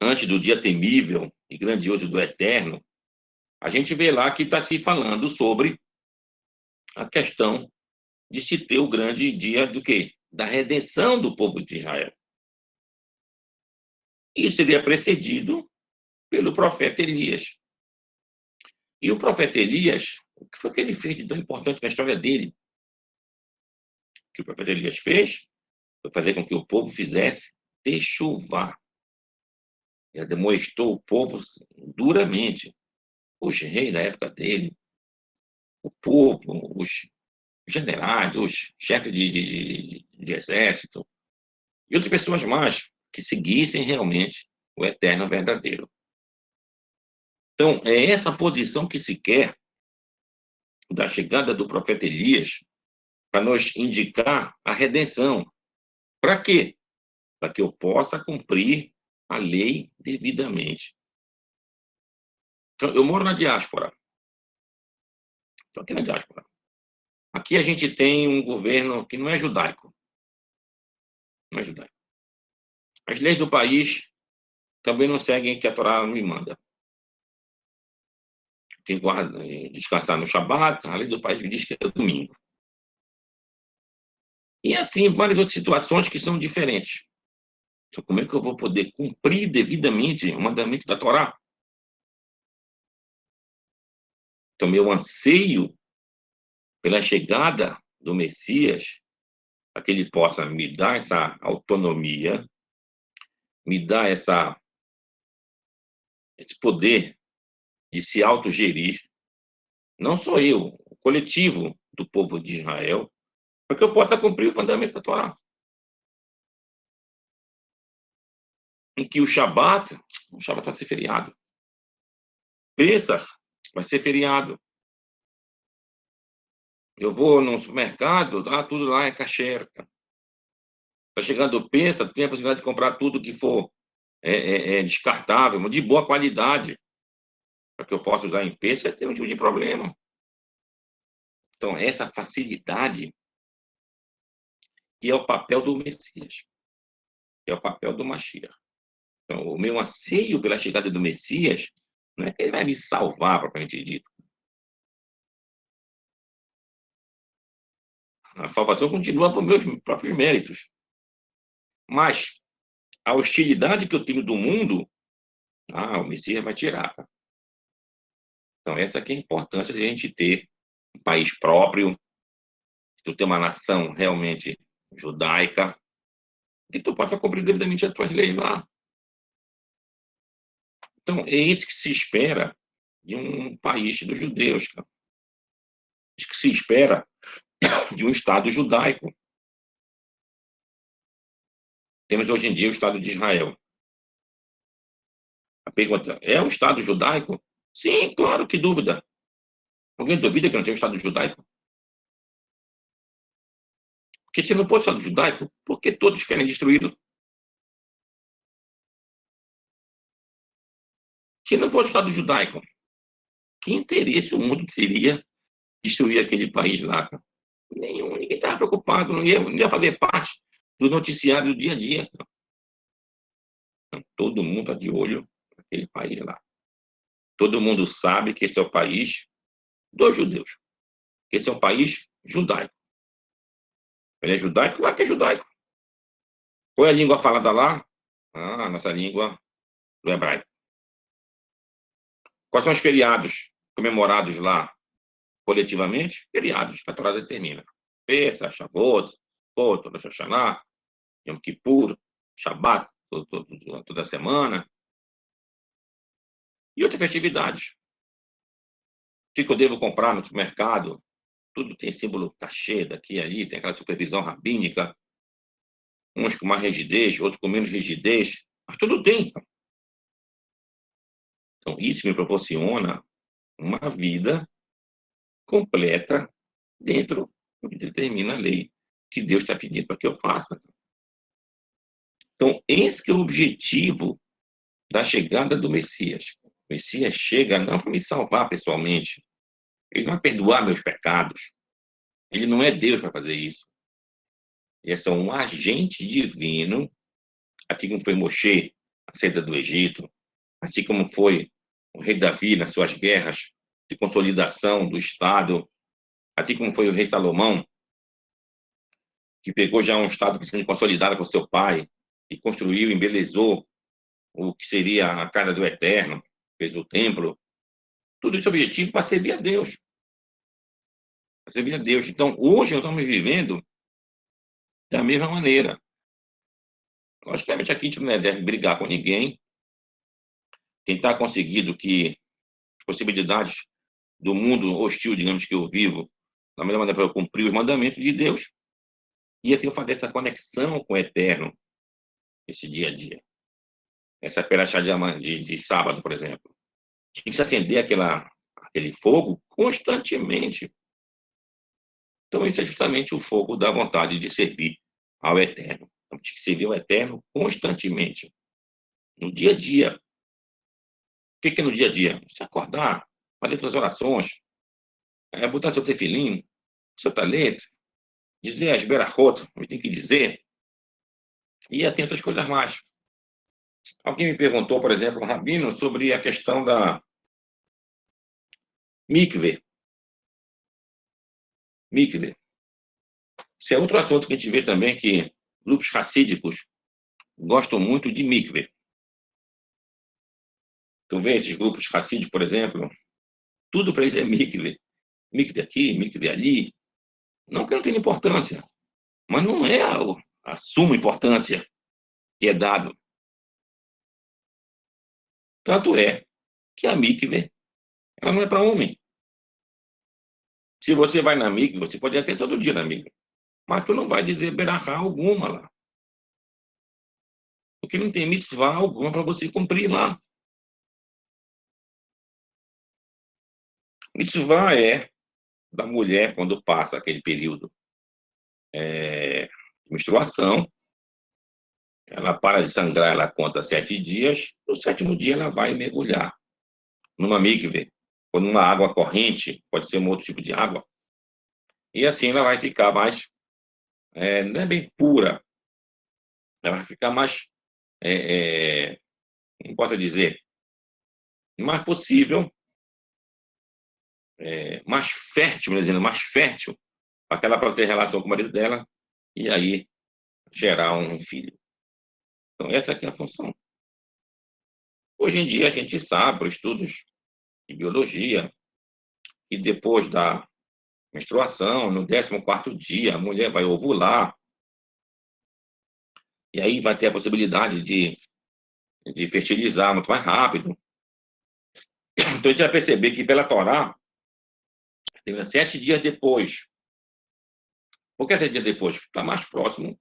antes do dia temível e grandioso do Eterno, a gente vê lá que está se falando sobre a questão de se ter o grande dia do quê? Da redenção do povo de Israel. Isso seria precedido pelo profeta Elias. E o profeta Elias, o que foi que ele fez de tão importante na história dele? O que o profeta Elias fez foi fazer com que o povo fizesse techuvá. Ele demonstrou o povo duramente. Os reis da época dele, o povo, os generais, os chefes de exército e outras pessoas mais que seguissem realmente o eterno verdadeiro. Então, é essa posição que se quer da chegada do profeta Elias para nos indicar a redenção. Para quê? Para que eu possa cumprir a lei devidamente. Então, eu moro na diáspora. Estou aqui na diáspora. Aqui a gente tem um governo que não é judaico. Não é judaico. As leis do país também não seguem o que a Torá me manda. Tem que descansar no Shabat, a lei do país me diz que é domingo. E assim, várias outras situações que são diferentes. Então, como é que eu vou poder cumprir devidamente o mandamento da Torá? Então, meu anseio pela chegada do Messias, para que ele possa me dar essa autonomia, me dar esse poder de se autogerir, não só eu, o coletivo do povo de Israel, para que eu possa cumprir o mandamento da Torá. Em que o Shabat vai ser feriado. Pesach vai ser feriado. Eu vou no supermercado, tudo lá é kasher. Está chegando o Pesach, tem a possibilidade de comprar tudo que for descartável, de boa qualidade, para que eu possa usar em Pesach, tem um tipo de problema. Então, essa facilidade que é o papel do Messias, que é o papel do Mashiach. Então, o meu anseio pela chegada do Messias não é que ele vai me salvar, propriamente dito. A salvação continua por meus próprios méritos. Mas a hostilidade que eu tenho do mundo, o Messias vai tirar. Então, essa aqui é a importância de a gente ter um país próprio, de tu ter uma nação realmente judaica, que tu possa cumprir devidamente as tuas leis lá. Então, é isso que se espera de um país dos judeus, cara. É isso que se espera de um Estado judaico. Temos hoje em dia o Estado de Israel. A pergunta, é um Estado judaico? Sim, claro, que dúvida. Alguém duvida que não tem um Estado judaico? Porque se não fosse Estado judaico, por que todos querem destruí-lo? Se não fosse Estado judaico, que interesse o mundo teria destruir aquele país lá? Nenhum, ninguém estava preocupado, não ia fazer parte do noticiário do dia a dia. Todo mundo está de olho naquele país lá. Todo mundo sabe que esse é o país dos judeus. Esse é um país judaico. Ele é judaico, lá que é judaico. Qual é a língua falada lá? A nossa língua do hebraico. Quais são os feriados comemorados lá coletivamente? Feriados que a Torá determina. Pesach, Shavuot, Sukkot, Rosh Hashanah, Yom Kippur, Shabbat, toda semana. E outras festividades. O que eu devo comprar no supermercado? Tudo tem símbolo cachê daqui e ali, tem aquela supervisão rabínica, uns com mais rigidez, outros com menos rigidez, mas tudo tem. Então, isso me proporciona uma vida completa dentro do que determina a lei que Deus está pedindo para que eu faça. Então, esse que é o objetivo da chegada do Messias. O Messias chega não para me salvar pessoalmente, ele vai perdoar meus pecados. Ele não é Deus para fazer isso. Ele é só um agente divino, assim como foi Moshe na saída do Egito, assim como foi o rei Davi nas suas guerras de consolidação do Estado, assim como foi o rei Salomão, que pegou já um Estado que se consolidado com seu pai e construiu, embelezou o que seria a casa do Eterno, fez o templo. Tudo isso é objetivo para servir a Deus. Para servir a Deus. Então, hoje nós estamos vivendo da mesma maneira. Logicamente, aqui a gente não deve brigar com ninguém, tentar conseguir que as possibilidades do mundo hostil, digamos, que eu vivo, da melhor maneira para eu cumprir os mandamentos de Deus, e assim eu fazer essa conexão com o Eterno, esse dia a dia. Essa perachá de sábado, por exemplo. Tinha que se acender aquele fogo constantemente. Então, isso é justamente o fogo da vontade de servir ao Eterno. Então, tinha que servir ao Eterno constantemente, no dia a dia. O que é no dia a dia? Se acordar, fazer suas orações, botar seu tefilim, seu talento, dizer as berachot, como tem que dizer, e tem outras coisas mais. Alguém me perguntou, por exemplo, Rabino, sobre a questão da mikve. Mikve. Isso é outro assunto que a gente vê também, que grupos racídicos gostam muito de mikve. Tu vê esses grupos racídicos, por exemplo, tudo para eles é mikve. Mikve aqui, mikve ali. Não que não tenha importância, mas não é a suma importância que é dado. Tanto é que a mikve, ela não é para homem. Se você vai na mikve, você pode ir até todo dia na mikve, mas tu não vai dizer berachá alguma lá. Porque não tem mitzvah alguma para você cumprir lá. Mitzvah é da mulher quando passa aquele período de menstruação, ela para de sangrar, ela conta 7 dias, no 7º dia ela vai mergulhar numa mikve, ou numa água corrente, pode ser um outro tipo de água, e assim ela vai ficar mais, não é bem pura, ela vai ficar mais, como posso dizer, mais possível, mais fértil, dizendo, mais fértil, para que ela possa ter relação com o marido dela, e aí gerar um filho. Então essa aqui é a função. Hoje em dia a gente sabe, por estudos de biologia, que depois da menstruação, no 14º dia, a mulher vai ovular, e aí vai ter a possibilidade de fertilizar muito mais rápido. Então a gente vai perceber que pela Torá, tem 7 dias depois. Por que 7 dias depois? Está mais próximo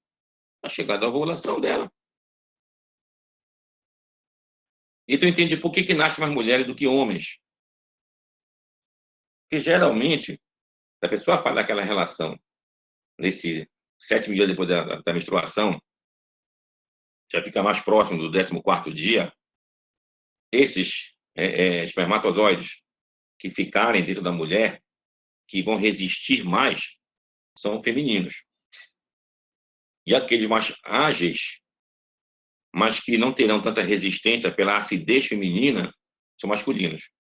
da chegada da ovulação dela. E tu entende por que nascem mais mulheres do que homens. Porque geralmente, se a pessoa faz aquela relação nesse 7º dia depois da menstruação, já fica mais próximo do 14º dia, esses espermatozoides que ficarem dentro da mulher, que vão resistir mais, são femininos. E aqueles mais ágeis, mas que não terão tanta resistência pela acidez feminina, são masculinos.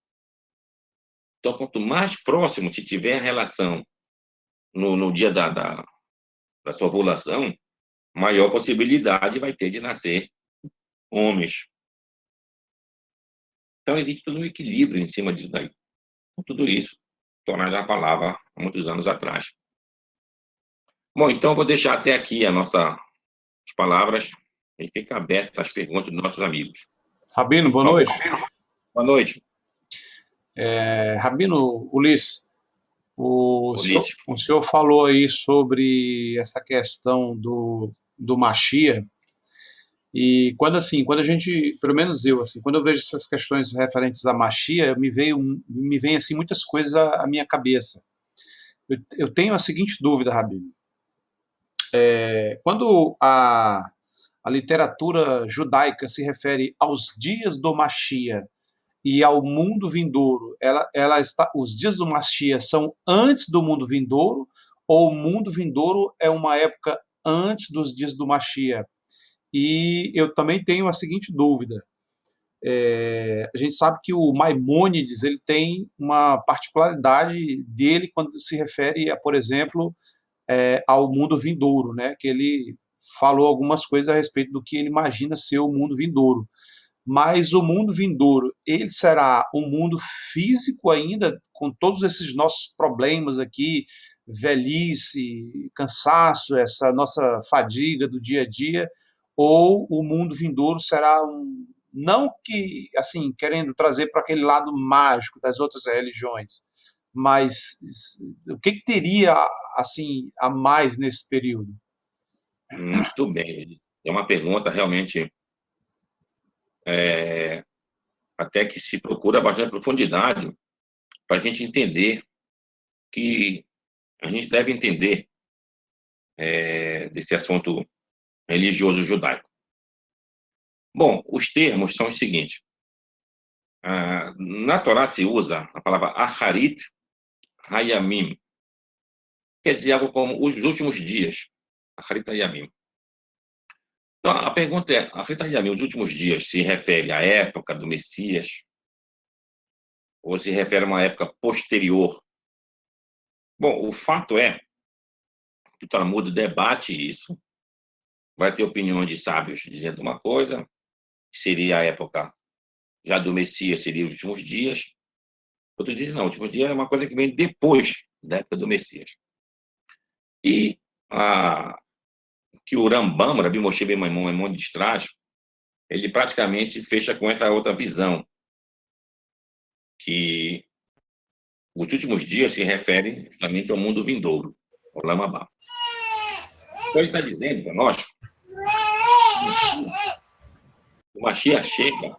Então, quanto mais próximo se tiver a relação no dia da sua ovulação, maior possibilidade vai ter de nascer homens. Então, existe todo um equilíbrio em cima disso daí. Tudo isso, Torná já falava há muitos anos atrás. Bom, então, vou deixar até aqui as palavras e fica aberta às perguntas dos nossos amigos. Rabino, boa noite. Boa noite. Rabino Ulisses, o senhor falou aí sobre essa questão do Mashiach, e quando a gente, pelo menos eu, assim, quando eu vejo essas questões referentes a Mashiach, me vem assim muitas coisas à minha cabeça. Eu tenho a seguinte dúvida, Rabino. Quando a literatura judaica se refere aos dias do Mashiach e ao mundo vindouro, os dias do Mashiach são antes do mundo vindouro, ou o mundo vindouro é uma época antes dos dias do Mashiach? E eu também tenho a seguinte dúvida. A gente sabe que o Maimônides ele tem uma particularidade dele quando se refere, por exemplo, ao mundo vindouro, né? Que ele falou algumas coisas a respeito do que ele imagina ser o mundo vindouro. Mas o mundo vindouro, ele será um mundo físico ainda, com todos esses nossos problemas aqui, velhice, cansaço, essa nossa fadiga do dia a dia, ou o mundo vindouro será não que, assim, querendo trazer para aquele lado mágico das outras religiões, mas o que teria, assim, a mais nesse período? Muito bem. É uma pergunta realmente até que se procura bastante profundidade para a gente entender que a gente deve entender desse assunto religioso judaico. Bom, os termos são os seguintes. Na Torá se usa a palavra Aharit Hayamim, quer dizer algo como os últimos dias. Aharit Hayamim. Então, a pergunta é, a Fritaria os últimos dias se refere à época do Messias ou se refere a uma época posterior? Bom, o fato é que o Talmud debate isso, vai ter opiniões de sábios dizendo uma coisa, que seria a época já do Messias, seria os últimos dias. Outro diz, não, os últimos dias é uma coisa que vem depois da época do Messias. E que o Rambam, Rabi Moshe Ben Maimonides traz, ele praticamente fecha com essa outra visão, que os últimos dias se refere justamente ao mundo vindouro, ao Lamabá. Então ele está dizendo para nós, o Mashiach chega,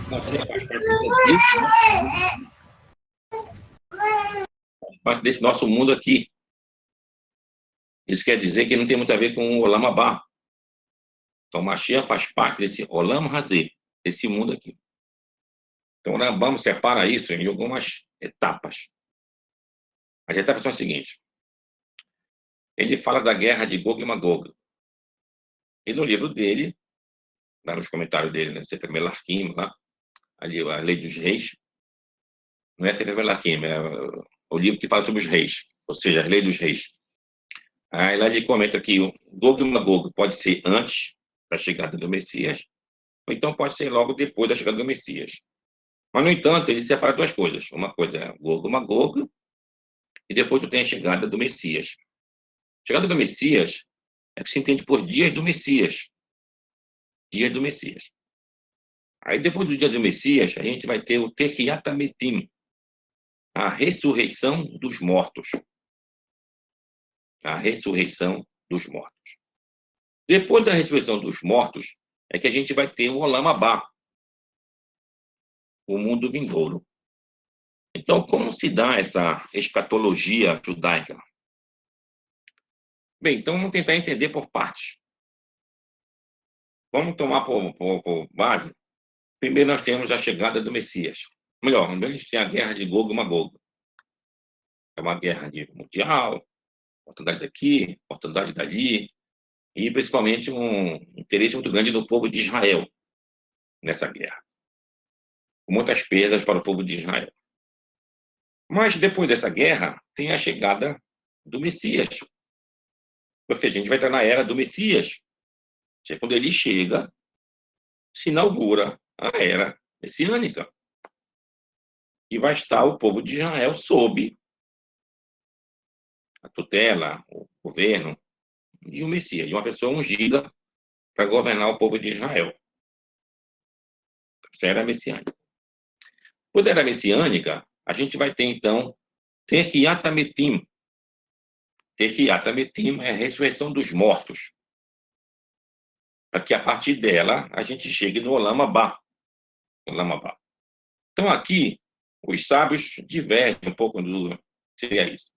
o Mashiach faz parte desse nosso mundo aqui. Isso quer dizer que não tem muito a ver com o Olam Abá. Então, o Mashiach faz parte desse Olam Hazé, desse mundo aqui. Então, o Rambam separa isso em algumas etapas. As etapas são as seguintes. Ele fala da guerra de Gog e Magog. E no livro dele, lá nos comentários dele, né, Sefer Melarquim, lá, ali, a Lei dos Reis, não é Sefer Melarquim, é o livro que fala sobre os reis, ou seja, a Lei dos Reis. Aí lá ele comenta que o Gog e Magog pode ser antes da chegada do Messias, ou então pode ser logo depois da chegada do Messias. Mas, no entanto, ele separa duas coisas. Uma coisa é Gog e Magog, e depois tu tem a chegada do Messias. A chegada do Messias é que se entende por dias do Messias. Dias do Messias. Aí, depois do dia do Messias, a gente vai ter o Tehiat HaMetim, a ressurreição dos mortos. A ressurreição dos mortos. Depois da ressurreição dos mortos, é que a gente vai ter o Olam Abá, o mundo vindouro. Então, como se dá essa escatologia judaica? Bem, então vamos tentar entender por partes. Vamos tomar por base. Primeiro nós temos a chegada do Messias. Melhor, a gente tem a guerra de Gog e Magog. É uma guerra a nível mundial, oportunidade daqui, oportunidade dali, e principalmente um interesse muito grande do povo de Israel nessa guerra. Com muitas perdas para o povo de Israel. Mas depois dessa guerra, tem a chegada do Messias. Ou seja, a gente vai entrar na era do Messias. Quando ele chega, se inaugura a era messiânica. E vai estar o povo de Israel sob a tutela, o governo de um Messias, de uma pessoa ungida para governar o povo de Israel. Essa era messiânica. Quando era messiânica, a gente vai ter, então, Tehiat HaMetim. Tehiat HaMetim é a ressurreição dos mortos. Para que, a partir dela, a gente chegue no Olam Abá. Olam Abá. Então, aqui, os sábios divergem um pouco do que seria isso.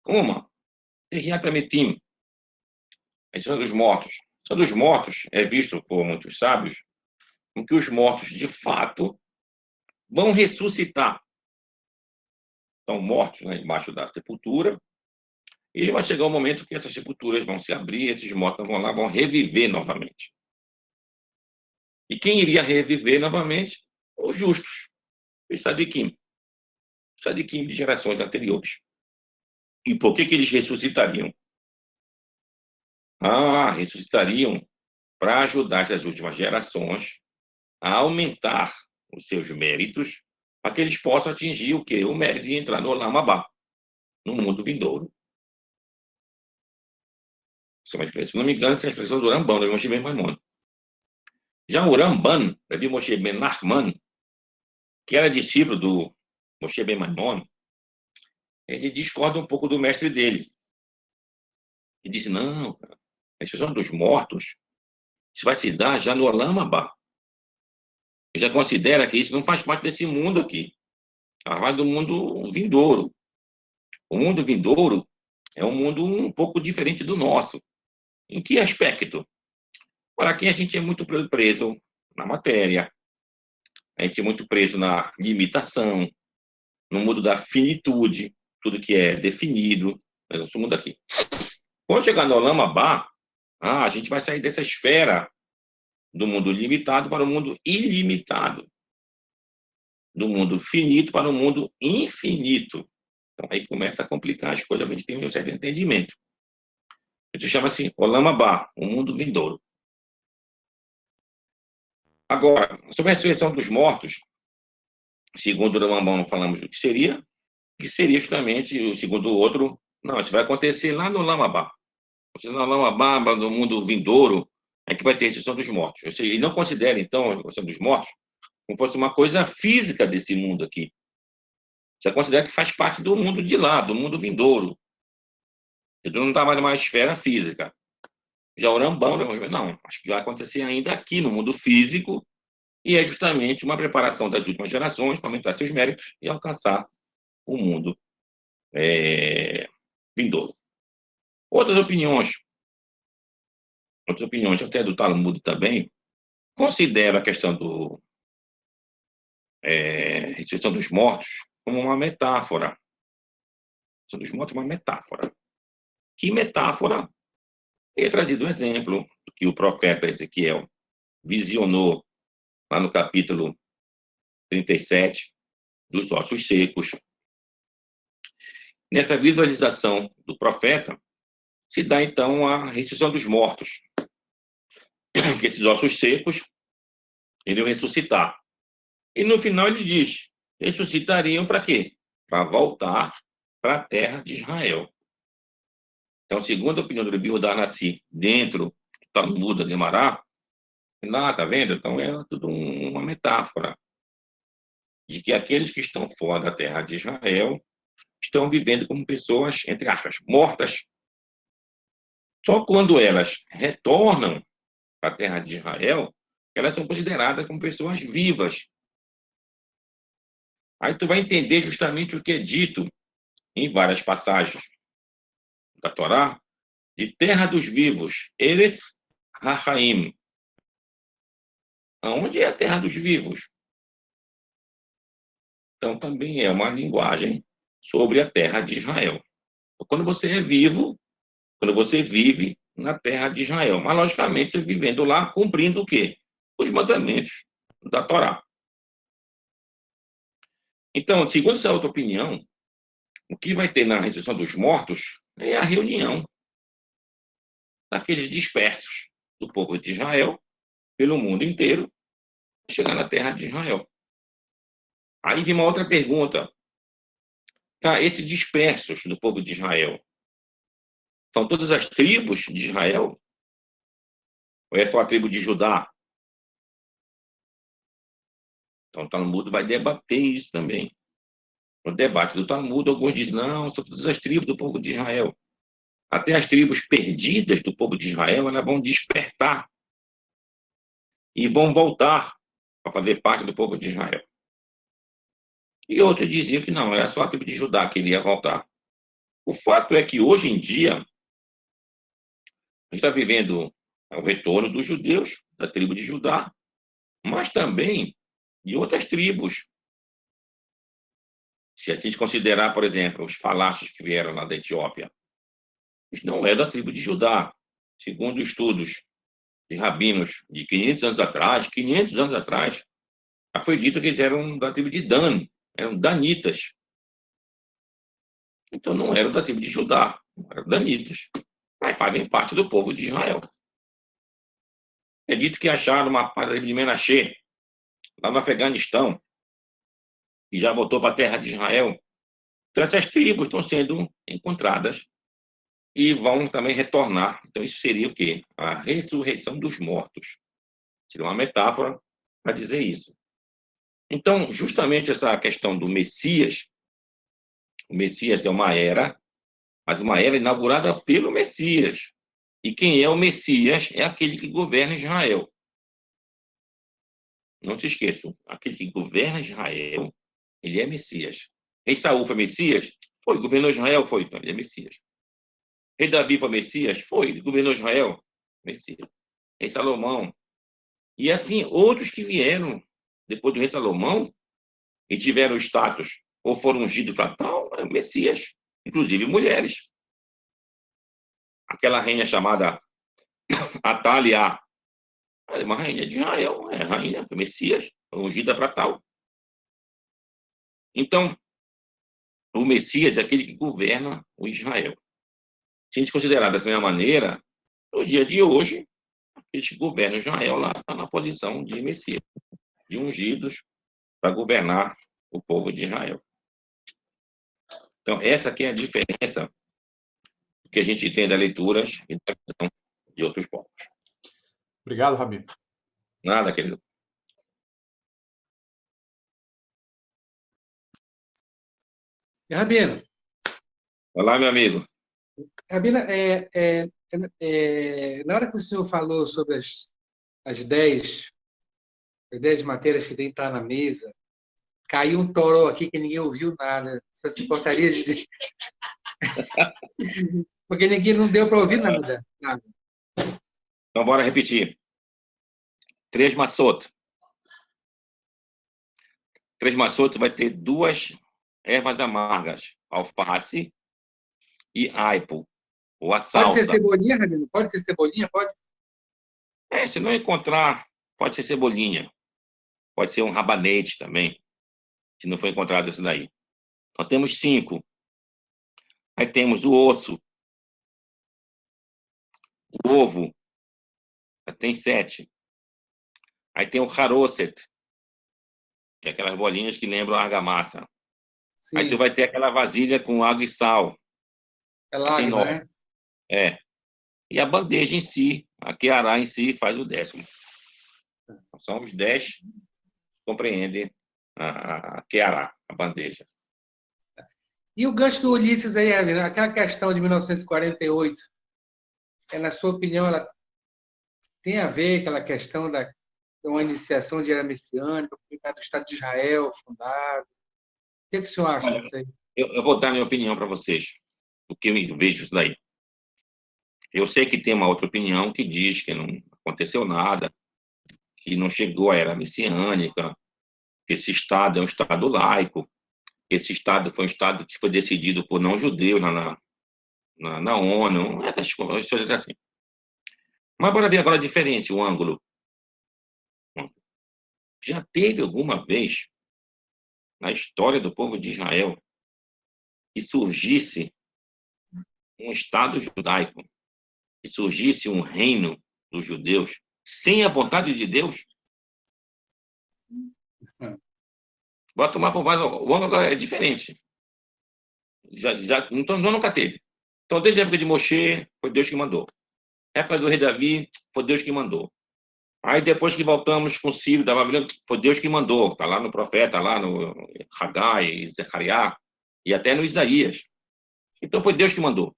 Uma, Tehiat HaMetim, a ressurreição dos mortos. A ressurreição dos mortos é visto por muitos sábios como que os mortos, de fato, vão ressuscitar. Estão mortos, né, embaixo da sepultura, e vai chegar um momento que essas sepulturas vão se abrir, esses mortos vão lá, vão reviver novamente. E quem iria reviver novamente? Os justos, os sadiquim. Sadiquim de gerações anteriores. E por que eles ressuscitariam? Ressuscitariam para ajudar essas últimas gerações a aumentar os seus méritos, para que eles possam atingir o quê? O mérito de entrar no Olam Abá, no mundo vindouro. Se não me engano, essa é a expressão do Rambam, Rabi Moshe Ben Maimon. Já o Ramban, Rabi Moshe Ben Nachman, que era discípulo do Moshe Ben Maimon, ele discorda um pouco do mestre dele. Ele disse, não, cara, a ressurreição dos mortos, isso vai se dar já no Olam Abá. Ele já considera que isso não faz parte desse mundo aqui. Faz parte do mundo vindouro. O mundo vindouro é um mundo um pouco diferente do nosso. Em que aspecto? Para quem a gente é muito preso na matéria, a gente é muito preso na limitação, no mundo da finitude, tudo que é definido, nosso mundo aqui. Quando chegar no Olam Abá, a gente vai sair dessa esfera do mundo limitado para o mundo ilimitado, do mundo finito para o mundo infinito. Então, aí começa a complicar as coisas, a gente tem um certo entendimento. Isso chama-se Olam Abá, o mundo vindouro. Agora, sobre a ressurreição dos mortos, segundo o Rambam, falamos o que seria justamente, segundo o outro, não, isso vai acontecer lá no Olam Abá. No Olam Abá, no mundo vindouro, é que vai ter a ressurreição dos mortos. Ou seja, ele não considera, então, a ressurreição dos mortos como fosse uma coisa física desse mundo aqui. Você considera que faz parte do mundo de lá, do mundo vindouro. Ele não está mais numa esfera física. Já o Rambam, não, acho que vai acontecer ainda aqui no mundo físico, e é justamente uma preparação das últimas gerações para aumentar seus méritos e alcançar o mundo vindouro. Outras opiniões, até do Talmud também, consideram a questão do ressurreição dos mortos como uma metáfora. A ressurreição dos mortos é uma metáfora. Que metáfora? Ele é trazido um exemplo que o profeta Ezequiel visionou lá no capítulo 37, dos ossos secos. Nessa visualização do profeta, se dá então a ressurreição dos mortos, que esses ossos secos iriam ressuscitar. E no final ele diz: ressuscitariam para quê? Para voltar para a terra de Israel. Então, segundo a opinião do Rabi Yehuda Hanassi, dentro do Talmud de Mará, lá, tá vendo? Então é tudo uma metáfora de que aqueles que estão fora da terra de Israel estão vivendo como pessoas, entre aspas, mortas. Só quando elas retornam para a terra de Israel, elas são consideradas como pessoas vivas. Aí tu vai entender justamente o que é dito em várias passagens da Torá, de terra dos vivos, Eretz Rahaim. Aonde é a terra dos vivos? Então também é uma linguagem sobre a terra de Israel. Quando você é vivo, quando você vive na terra de Israel, mas logicamente vivendo lá, cumprindo o quê? Os mandamentos da Torá. Então, segundo essa outra opinião, o que vai ter na ressurreição dos mortos é a reunião daqueles dispersos do povo de Israel pelo mundo inteiro, chegar na terra de Israel. Aí vem uma outra pergunta. Tá, esses dispersos do povo de Israel são todas as tribos de Israel? Ou é só a tribo de Judá? Então o Talmud vai debater isso também. No debate do Talmud, alguns dizem, não, são todas as tribos do povo de Israel. Até as tribos perdidas do povo de Israel, elas vão despertar e vão voltar a fazer parte do povo de Israel. E outros diziam que não, era só a tribo de Judá que iria voltar. O fato é que, hoje em dia, a gente está vivendo o retorno dos judeus, da tribo de Judá, mas também de outras tribos. Se a gente considerar, por exemplo, os falácios que vieram lá da Etiópia, isso não é da tribo de Judá. Segundo estudos de rabinos de 500 anos atrás, já foi dito que eles eram da tribo de Dan, eram danitas. Então não eram da tribo de Judá, eram danitas, mas fazem parte do povo de Israel. É dito que acharam uma parte da tribo de Menachê, lá no Afeganistão, e já voltou para a terra de Israel. Então essas tribos estão sendo encontradas e vão também retornar. Então isso seria o quê? A ressurreição dos mortos. Seria uma metáfora para dizer isso. Então, justamente essa questão do Messias, o Messias é uma era, mas uma era inaugurada pelo Messias. E quem é o Messias é aquele que governa Israel. Não se esqueçam, aquele que governa Israel, ele é Messias. Rei Saul foi Messias? Foi. Governou Israel? Foi. Então, ele é Messias. Rei Davi foi Messias? Foi. Ele governou Israel? Messias. Rei Salomão. E assim, outros que vieram depois do rei Salomão e tiveram status ou foram ungidos para tal, Messias. Inclusive mulheres. Aquela rainha chamada Atalia, ela é uma rainha de Israel, é rainha, é Messias, ungida para tal. Então, o Messias é aquele que governa o Israel. Se a gente considerar dessa mesma maneira, no dia de hoje, aqueles que governam Israel lá estão na posição de Messias, de ungidos para governar o povo de Israel. Então, essa aqui é a diferença que a gente tem das leituras e da visão de outros povos. Obrigado, Rabi. Nada, querido. E, Rabino, Olá, meu amigo. Rabino, na hora que o senhor falou sobre as 10 matérias que tem que estar na mesa, caiu um toró aqui que ninguém ouviu nada. Você se importaria de... Porque ninguém não deu para ouvir nada. Nada. Então, bora repetir. 3 matzot. 3 matzot vai ter 2 ervas amargas, alface e aipo, ou a Pode ser salsa. cebolinha, Rabino? Pode ser cebolinha? Pode? Se não encontrar, pode ser cebolinha. Pode ser um rabanete também, se não for encontrado isso daí. Então, temos 5. Aí temos o osso, o ovo, tem 7. Aí tem o haroset, que é aquelas bolinhas que lembram a argamassa. Aí tu Sim. vai ter aquela vasilha com água e sal, É que tem lágrima, 9. né? É. E a bandeja em si, a queará em si, faz o 10º. Então, são os 10 que compreendem a queará, a bandeja. E o gancho do Ulisses aí, Rabino, aquela questão de 1948, na sua opinião, ela tem a ver com aquela questão de uma iniciação de era messiânica, do Estado de Israel fundado? O que o senhor acha Olha, disso aí? eu vou dar minha opinião para vocês, o que eu vejo isso daí. Eu sei que tem uma outra opinião que diz que não aconteceu nada, que não chegou à era messiânica, que esse Estado é um Estado laico, que esse Estado foi um Estado que foi decidido por não-judeus na ONU, essas coisas assim. Mas bora ver agora diferente o ângulo. Já teve alguma vez na história do povo de Israel que surgisse um Estado judaico, que surgisse um reino dos judeus sem a vontade de Deus? Bota tomar por base, o ângulo agora é diferente. Então, nunca teve. Então, desde a época de Moshe, foi Deus que mandou. Na época do rei Davi, foi Deus que mandou. Aí, depois que voltamos com Ciro da Babilônia, foi Deus que mandou. Está lá no profeta, lá no Hagai, Zechariah, e até no Isaías. Então, foi Deus que mandou.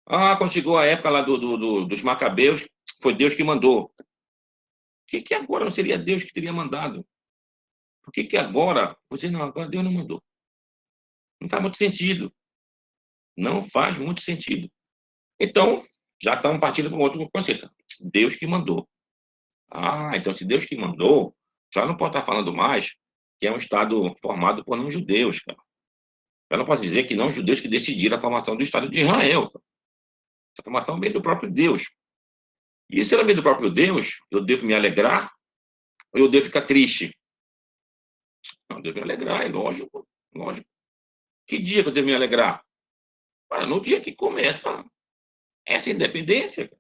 Quando chegou a época lá dos Macabeus, foi Deus que mandou. Por que agora não seria Deus que teria mandado? Por que agora? Você não, agora Deus não mandou. Não faz muito sentido. Não faz muito sentido. Então, já estamos partindo para um outro conceito. Deus que mandou. Então se Deus que mandou, já não pode estar falando mais que é um Estado formado por não-judeus, cara. Já não pode dizer que não-judeus que decidiram a formação do Estado de Israel. Cara. Essa formação veio do próprio Deus. E se ela veio do próprio Deus, eu devo me alegrar ou eu devo ficar triste? Não, eu devo me alegrar, é lógico, lógico. Que dia que eu devo me alegrar? No dia que começa essa independência.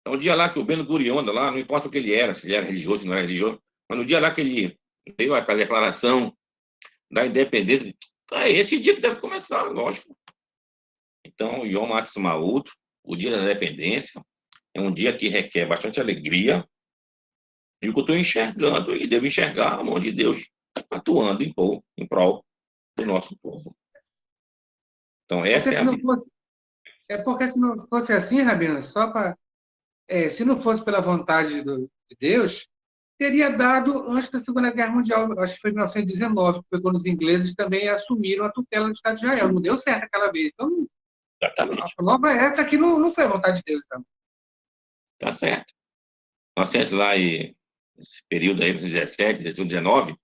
Então, o dia lá que o Ben Gurion, lá, não importa o que ele era, se ele era religioso, se não era religioso, mas no dia lá que ele deu aquela declaração da independência, é esse dia que deve começar, lógico. Então, Yom Ha'atzmaut, o dia da independência, é um dia que requer bastante alegria, e o que eu estou enxergando, e devo enxergar a mão de Deus atuando em prol do nosso povo. Então, essa é a vida. Porque se não fosse assim, Rabino, se não fosse pela vontade de Deus, teria dado antes da Segunda Guerra Mundial, acho que foi em 1919, que foi quando os ingleses também assumiram a tutela do Estado de Israel. Não deu certo aquela vez. Então, Exatamente. a prova é essa que não foi a vontade de Deus. Então. Tá certo. Nós temos lá, nesse período aí, 17, 18, 19,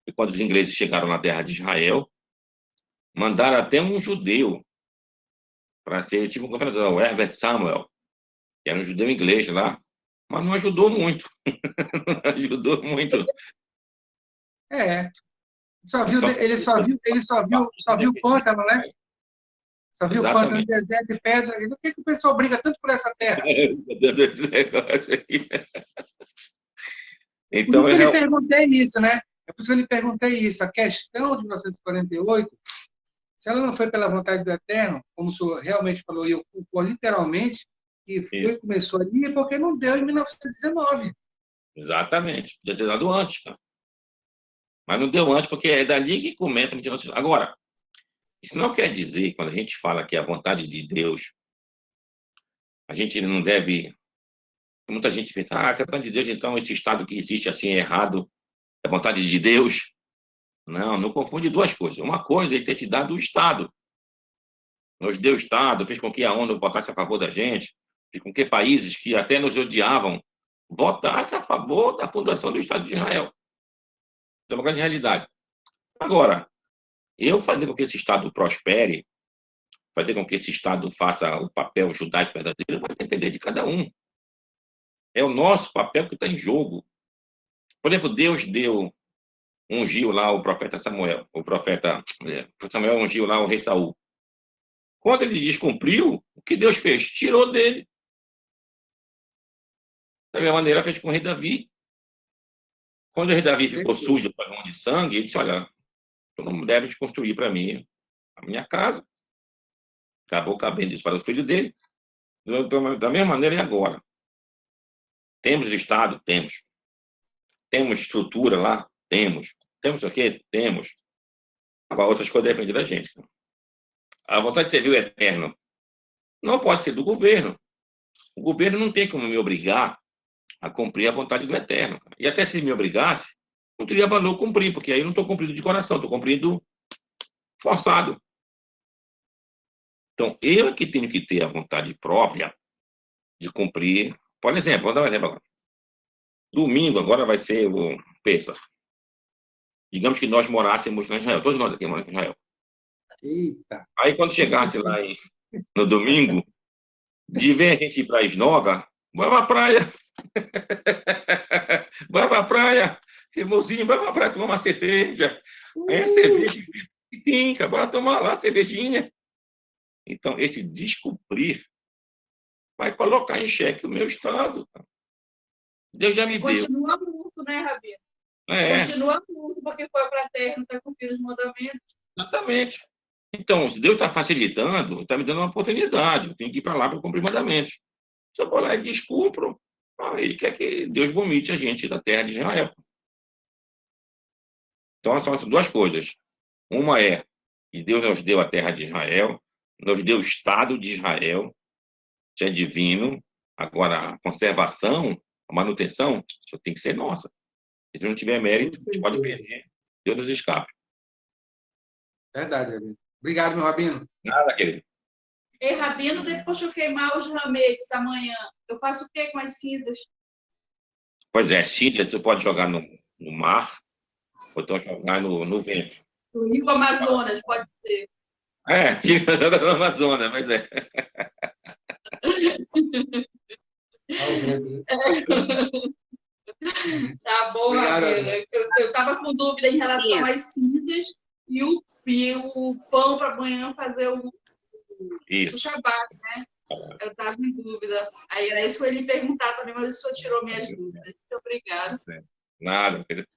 e quando os ingleses chegaram na terra de Israel, mandaram até um judeu para ser tipo um governador, o Herbert Samuel. que era um judeu inglês lá, mas não ajudou muito. Não ajudou muito. É. Só Só viu o pântano, né? Só viu o pântano no Exatamente. deserto e pedra. Por que o pessoal briga tanto por essa terra? Esse negócio aqui. Por Então, isso que eu lhe perguntei isso, né? É por isso que eu lhe perguntei isso. A questão de 1948, se ela não foi pela vontade do Eterno, como o senhor realmente falou, e eu concordo literalmente, que isso, começou ali, é porque não deu em 1919. exatamente. Podia ter dado antes, cara. Mas não deu antes, porque é dali que começa a mentira. Agora, isso não quer dizer, quando a gente fala que é a vontade de Deus, a gente não deve. Muita gente pensa, se é a vontade de Deus, então esse Estado que existe assim é errado, é vontade de Deus. Não, não confunde duas coisas. Uma coisa é ele ter te dado o Estado. Nos deu o Estado, fez com que a ONU votasse a favor da gente, fez com que países que até nos odiavam votassem a favor da fundação do Estado de Israel. Isso é uma grande realidade. Agora, eu fazer com que esse Estado prospere, fazer com que esse Estado faça o papel judaico verdadeiro, vai depender de cada um. É o nosso papel que está em jogo. Por exemplo, Deus ungiu lá o profeta Samuel, Samuel ungiu lá o rei Saul. Quando ele descumpriu, o que Deus fez? Tirou dele. Da mesma maneira, fez com o rei Davi. Quando o rei Davi ficou sujo, pagando de sangue, ele disse, olha, tu não deves construir para mim a minha casa. Acabou cabendo isso para o filho dele. Então, da mesma maneira, é agora. Temos Estado? Temos. Temos estrutura lá? Temos. Temos o quê? Temos. Agora, outras coisas dependem da gente. A vontade de servir o eterno não pode ser do governo. O governo não tem como me obrigar a cumprir a vontade do eterno. E até se ele me obrigasse, não teria valor cumprir, porque aí eu não estou cumprindo de coração, estou cumprindo forçado. Então, eu é que tenho que ter a vontade própria de cumprir. Por exemplo, vou dar um exemplo agora. Domingo agora vai ser o Pêssar. Digamos que nós morássemos na Israel, todos nós aqui moramos em Israel. Eita. Aí, quando chegasse lá no domingo, de vez a gente ir para a Esnoga, vai para a praia. Vai para a praia, irmãozinho, vai para a praia tomar uma cerveja. Aí a cerveja pinca, bora tomar lá a cervejinha. Então, esse descumprir vai colocar em xeque o meu Estado. Deus já me deu. Continua muito, né, Rabino? Continua muito, porque foi para a terra, não está cumprindo os mandamentos. Exatamente. Então, se Deus está facilitando, está me dando uma oportunidade. Eu tenho que ir para lá para cumprir mandamentos. Se eu vou lá e descumpro, aí quer que Deus vomite a gente da terra de Israel. Então, são essas duas coisas. Uma é que Deus nos deu a terra de Israel, nos deu o Estado de Israel, isso é divino. Agora, a conservação, a manutenção, isso tem que ser nossa. Se não tiver mérito, a gente pode perder. Deus nos escape. Verdade, Rabino. Obrigado, meu Rabino. Nada, querido. Ei, Rabino, depois que eu queimar os rametes amanhã, eu faço o quê com as cinzas? Pois é, cinza você pode jogar no mar, ou então jogar no vento. No Rio Amazonas, pode ser. Tira da Amazônia, mas é. Tá bom, Rabino. Eu estava com dúvida em relação às cinzas e o pão para amanhã fazer o Shabbat, né? Eu estava em dúvida. Aí era isso que eu ia lhe perguntar também, mas o senhor tirou minhas dúvidas. Muito obrigada. Nada, querido.